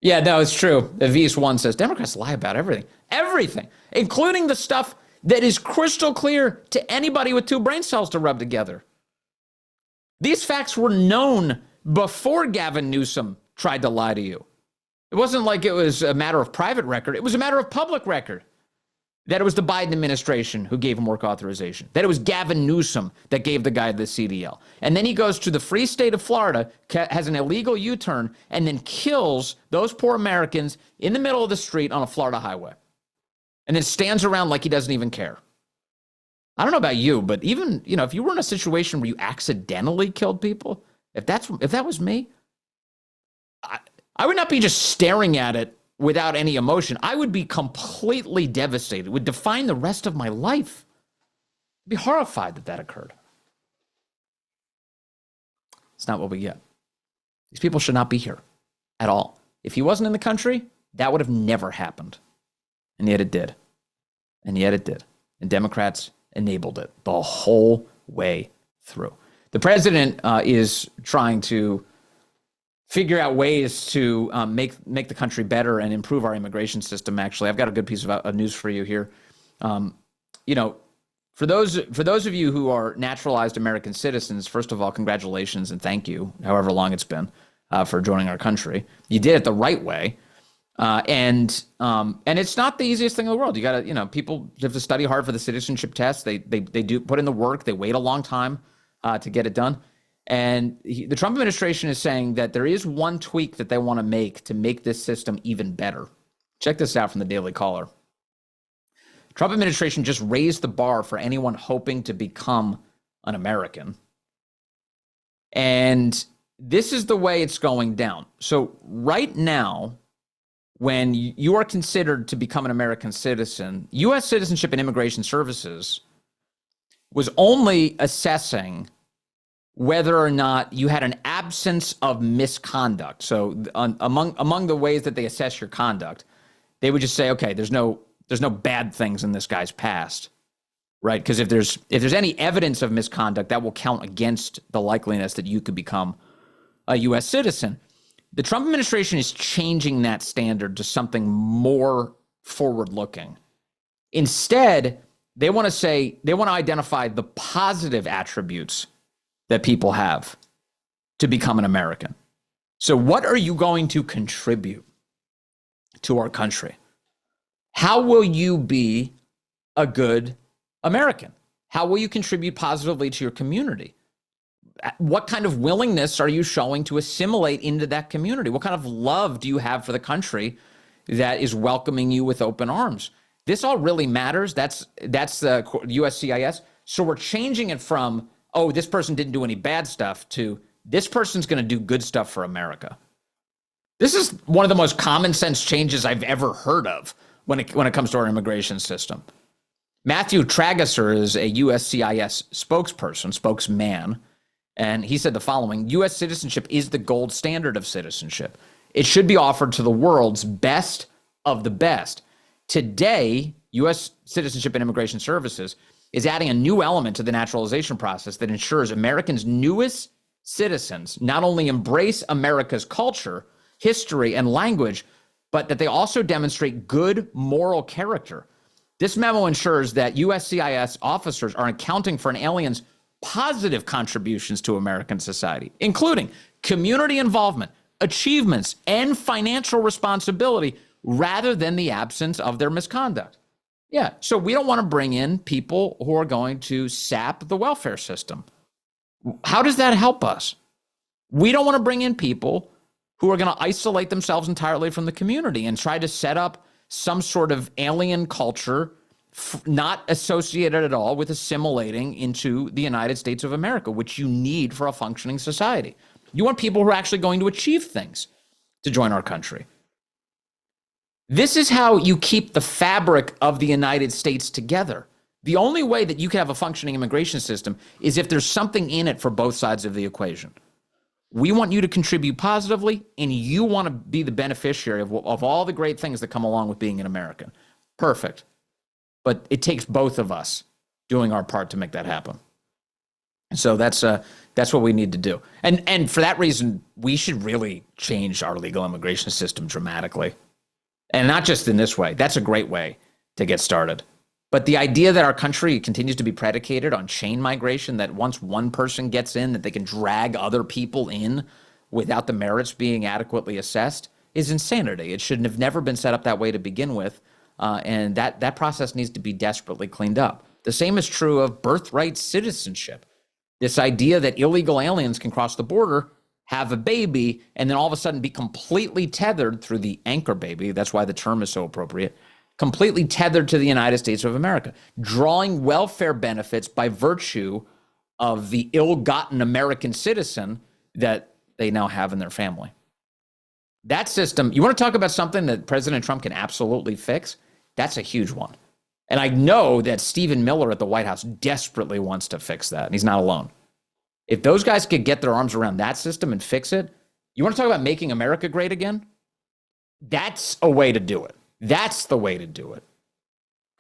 S1: Yeah, no, it's true. Avis One says Democrats lie about everything. Everything, including the stuff that is crystal clear to anybody with two brain cells to rub together. These facts were known before Gavin Newsom tried to lie to you. It wasn't like it was a matter of private record. It was a matter of public record. That it was the Biden administration who gave him work authorization. That it was Gavin Newsom that gave the guy the CDL. And then he goes to the free state of Florida, has an illegal U-turn, and then kills those poor Americans in the middle of the street on a Florida highway. And then stands around like he doesn't even care. I don't know about you, but even, if you were in a situation where you accidentally killed people, if that was me, I would not be just staring at it without any emotion. I would be completely devastated. It would define the rest of my life. I'd be horrified that occurred. It's not what we get. These people should not be here at all. If he wasn't in the country, that would have never happened. And yet it did. And yet it did. And Democrats enabled it the whole way through. The president is trying to figure out ways to make the country better and improve our immigration system. Actually, I've got a good piece of news for you here. For those of you who are naturalized American citizens, first of all, congratulations and thank you, however long it's been, for joining our country. You did it the right way, and it's not the easiest thing in the world. You got to, people have to study hard for the citizenship test. They do put in the work. They wait a long time to get it done. And the Trump administration is saying that there is one tweak that they want to make this system even better. Check this out from the Daily Caller. Trump administration just raised the bar for anyone hoping to become an American. And this is the way it's going down. So right now, when you are considered to become an American citizen, U.S. Citizenship and Immigration Services was only assessing whether or not you had an absence of misconduct. So among the ways that they assess your conduct, they would just say, okay, there's no bad things in this guy's past, right? Because if there's any evidence of misconduct, that will count against the likeliness that you could become a U.S. citizen. The Trump administration is changing that standard to something more forward-looking. Instead, they want to identify the positive attributes that people have. to become an American. So what are you going to contribute to our country? How will you be a good American? How will you contribute positively to your community? What kind of willingness are you showing to assimilate into that community? What kind of love do you have for the country that is welcoming you with open arms? This all really matters. That's the USCIS. So we're changing it from, oh, this person didn't do any bad stuff, to this person's going to do good stuff for America. This is one of the most common sense changes I've ever heard of when it comes to our immigration system. Matthew Tragesser is a USCIS spokesman, and he said the following: U.S. citizenship is the gold standard of citizenship. It should be offered to the world's best of the best. Today, U.S. Citizenship and Immigration Services is adding a new element to the naturalization process that ensures Americans' newest citizens not only embrace America's culture, history, and language, but that they also demonstrate good moral character. This memo ensures that USCIS officers are accounting for an alien's positive contributions to American society, including community involvement, achievements, and financial responsibility, rather than the absence of their misconduct. Yeah, so we don't want to bring in people who are going to sap the welfare system. How does that help us? We don't want to bring in people who are going to isolate themselves entirely from the community and try to set up some sort of alien culture not associated at all with assimilating into the United States of America, which you need for a functioning society. You want people who are actually going to achieve things to join our country. This is how you keep the fabric of the United States together. The only way that you can have a functioning immigration system is if there's something in it for both sides of the equation. We want you to contribute positively, and you want to be the beneficiary of all the great things that come along with being an American. Perfect. But it takes both of us doing our part to make that happen. So that's what we need to do. And for that reason, we should really change our legal immigration system dramatically. And not just in this way. That's a great way to get started. But the idea that our country continues to be predicated on chain migration, that once one person gets in, that they can drag other people in without the merits being adequately assessed, is insanity. It should have never been set up that way to begin with. And that process needs to be desperately cleaned up. The same is true of birthright citizenship. This idea that illegal aliens can cross the border, have a baby, and then all of a sudden be completely tethered through the anchor baby. That's why the term is so appropriate. Completely tethered to the United States of America, drawing welfare benefits by virtue of the ill-gotten American citizen that they now have in their family. That system, you want to talk about something that President Trump can absolutely fix? That's a huge one. And I know that Stephen Miller at the White House desperately wants to fix that, and he's not alone. If those guys could get their arms around that system and fix it, you want to talk about making America great again? That's a way to do it. That's the way to do it.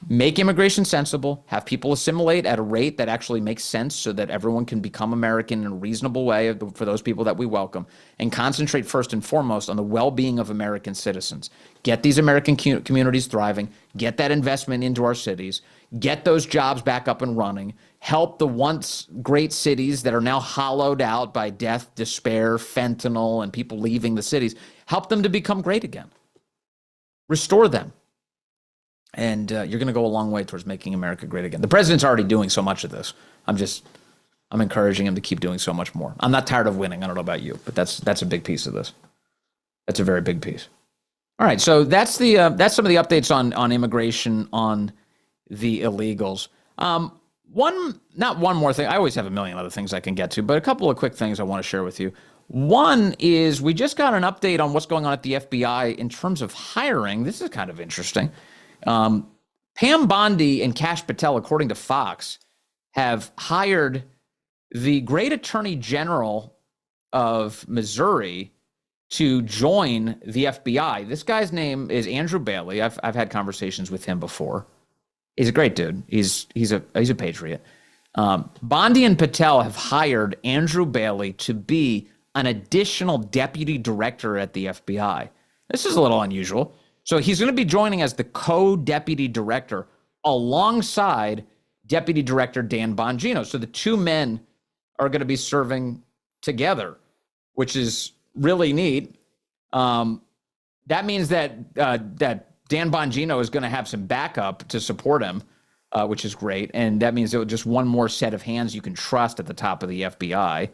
S1: Make immigration sensible, have people assimilate at a rate that actually makes sense so that everyone can become American in a reasonable way for those people that we welcome, and concentrate first and foremost on the well-being of American citizens. Get these American communities thriving, get that investment into our cities, get those jobs back up and running, help the once great cities that are now hollowed out by death, despair, fentanyl, and people leaving the cities, help them to become great again. Restore them. And you're going to go a long way towards making America great again. The president's already doing so much of this. I'm encouraging him to keep doing so much more. I'm not tired of winning. I don't know about you, but that's a big piece of this. That's a very big piece. All right, so that's some of the updates on immigration, on the illegals. Not one more thing. I always have a million other things I can get to, but a couple of quick things I want to share with you. One is we just got an update on what's going on at the FBI in terms of hiring. This is kind of interesting. Pam Bondi and Kash Patel, according to Fox, have hired the great attorney general of Missouri to join the FBI. This guy's name is Andrew Bailey. I've had conversations with him before. He's a great dude. He's a patriot. Bondi and Patel have hired Andrew Bailey to be an additional deputy director at the FBI. This is a little unusual. So he's going to be joining as the co-deputy director alongside Deputy Director Dan Bongino. So the two men are going to be serving together. which is really neat. That means that Dan Bongino is going to have some backup to support him, which is great. And that means just one more set of hands you can trust at the top of the FBI.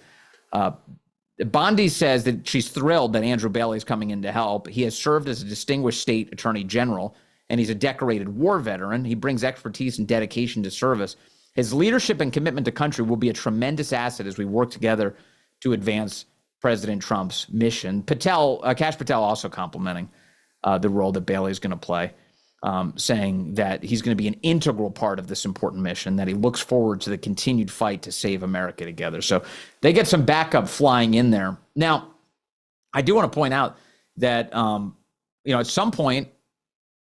S1: Bondi says that she's thrilled that Andrew Bailey is coming in to help. He has served as a distinguished state attorney general, and he's a decorated war veteran. He brings expertise and dedication to service. His leadership and commitment to country will be a tremendous asset as we work together to advance President Trump's mission. Kash Patel also complimenting the role that Bailey is going to play, saying that he's going to be an integral part of this important mission, that he looks forward to the continued fight to save America together. So they get some backup flying in there. Now, I do want to point out that, at some point,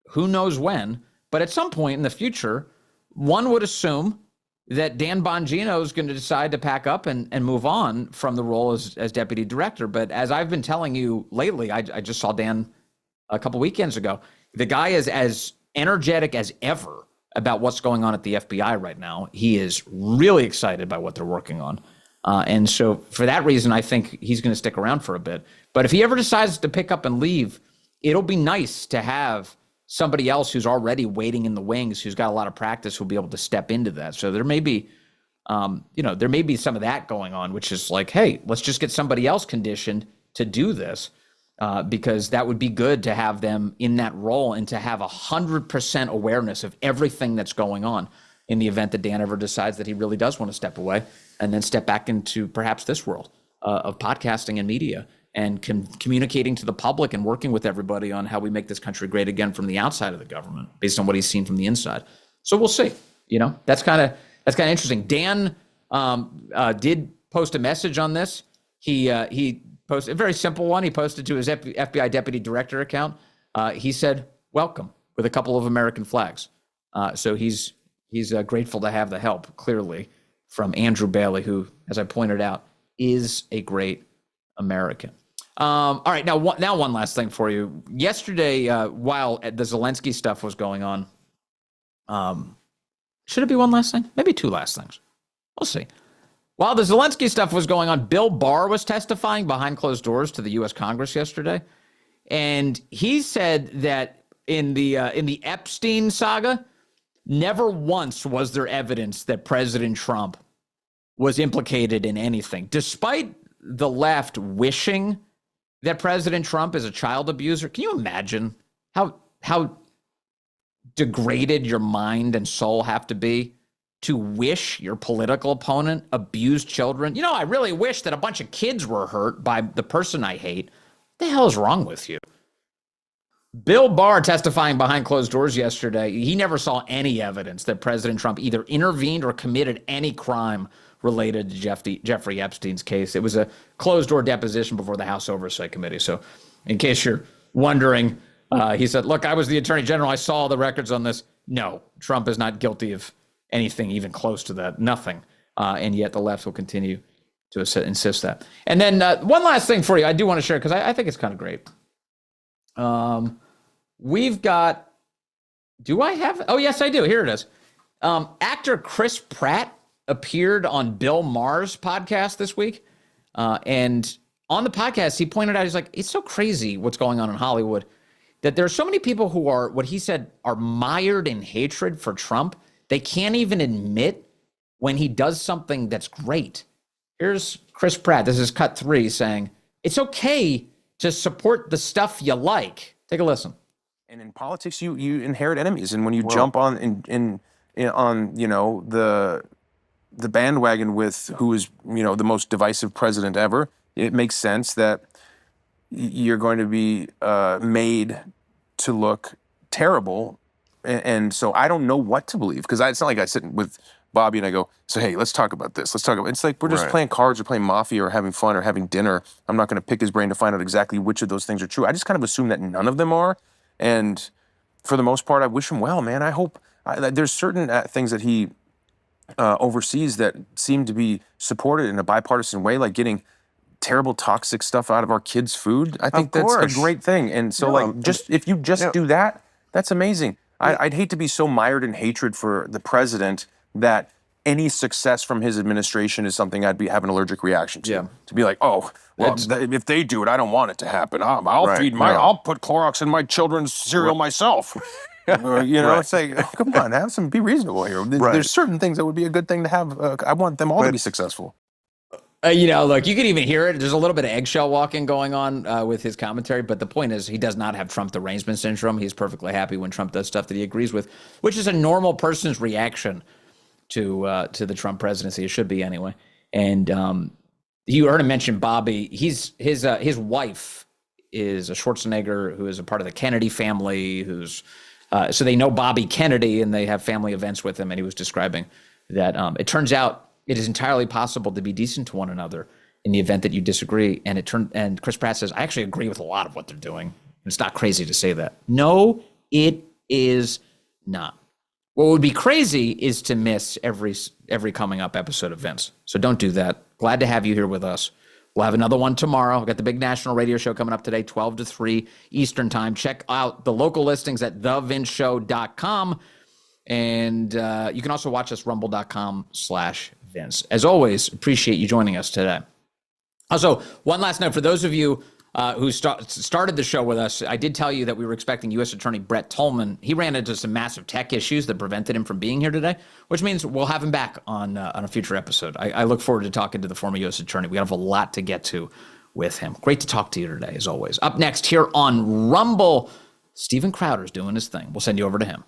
S1: who knows when, but at some point in the future, one would assume that Dan Bongino is going to decide to pack up and move on from the role as deputy director. But as I've been telling you lately, I just saw Dan a couple weekends ago. The guy is as energetic as ever about what's going on at the FBI right now. He is really excited by what they're working on. And so for that reason, I think he's going to stick around for a bit. But if he ever decides to pick up and leave, it'll be nice to have somebody else who's already waiting in the wings, who's got a lot of practice, who'll be able to step into that. So there may be, there may be some of that going on, which is like, hey, let's just get somebody else conditioned to do this, because that would be good to have them in that role and to have 100% awareness of everything that's going on in the event that Dan ever decides that he really does want to step away and then step back into perhaps this world of podcasting and media and communicating to the public and working with everybody on how we make this country great again from the outside of the government, based on what he's seen from the inside. So we'll see. That's kind of interesting. Dan did post a message on this. He posted a very simple one. He posted to his FBI deputy director account. He said, "Welcome," with a couple of American flags. So he's grateful to have the help, clearly, from Andrew Bailey, who, as I pointed out, is a great American. All right, now one last thing for you. Yesterday, while the Zelensky stuff was going on, should it be one last thing? Maybe two last things. We'll see. While the Zelensky stuff was going on, Bill Barr was testifying behind closed doors to the U.S. Congress yesterday, and he said that in the Epstein saga, never once was there evidence that President Trump was implicated in anything, despite the left wishing that President Trump is a child abuser. Can you imagine how degraded your mind and soul have to be to wish your political opponent abused children? I really wish that a bunch of kids were hurt by the person I hate. What the hell is wrong with you? Bill Barr testifying behind closed doors yesterday, he never saw any evidence that President Trump either intervened or committed any crime related to Jeffrey Epstein's case. It was a closed-door deposition before the House Oversight Committee. So in case you're wondering, he said, look, I was the Attorney General. I saw the records on this. No, Trump is not guilty of anything even close to that. Nothing. And yet the left will continue to insist that. And then one last thing for you I do want to share, because I think it's kind of great. We've got, do I have? Oh, yes, I do. Here it is. Actor Chris Pratt appeared on Bill Maher's podcast this week. And on the podcast, he pointed out, he's like, it's so crazy what's going on in Hollywood, that there are so many people who are, what he said, are mired in hatred for Trump. They can't even admit when he does something that's great. Here's Chris Pratt. This is cut 3 saying, it's okay to support the stuff you like. Take a listen.
S7: And in politics, you inherit enemies. And when you jump on the bandwagon with who is, the most divisive president ever, it makes sense that you're going to be made to look terrible. And so I don't know what to believe, because it's not like I sit with Bobby and I go, so, hey, let's talk about this. Let's talk about, it's like we're just playing cards or playing Mafia or having fun or having dinner. I'm not going to pick his brain to find out exactly which of those things are true. I just kind of assume that none of them are. And for the most part, I wish him well, man. I hope there's certain things that he overseas that seem to be supported in a bipartisan way, like getting terrible toxic stuff out of our kids' food. I think that's a great thing. And so if you do that, that's amazing. I'd hate to be so mired in hatred for the president that any success from his administration is something I'd have an allergic reaction to.
S1: Yeah.
S7: To be like, oh, well, if they do it, I don't want it to happen. I'll put Clorox in my children's cereal myself. It's like, come on, be reasonable here. There's certain things that would be a good thing to have. I want them all to be successful.
S1: Look, you can even hear it. There's a little bit of eggshell walking going on with his commentary, but the point is he does not have Trump derangement syndrome. He's perfectly happy when Trump does stuff that he agrees with, which is a normal person's reaction to the Trump presidency. It should be anyway. And you heard him mention Bobby. His wife is a Schwarzenegger who is a part of the Kennedy family. So they know Bobby Kennedy, and they have family events with him. And he was describing that it turns out it is entirely possible to be decent to one another in the event that you disagree. And Chris Pratt says, I actually agree with a lot of what they're doing. It's not crazy to say that. No, it is not. What would be crazy is to miss every coming up episode of Vince. So don't do that. Glad to have you here with us. We'll have another one tomorrow. We've got the big national radio show coming up today, 12 to 3 Eastern time. Check out the local listings at thevinceshow.com. And you can also watch us rumble.com/Vince. As always, appreciate you joining us today. Also, one last note for those of you who started the show with us. I did tell you that we were expecting U.S. Attorney Brett Tolman. He ran into some massive tech issues that prevented him from being here today, which means we'll have him back on a future episode. I look forward to talking to the former U.S. Attorney. We have a lot to get to with him. Great to talk to you today, as always. Up next here on Rumble, Steven Crowder's doing his thing. We'll send you over to him.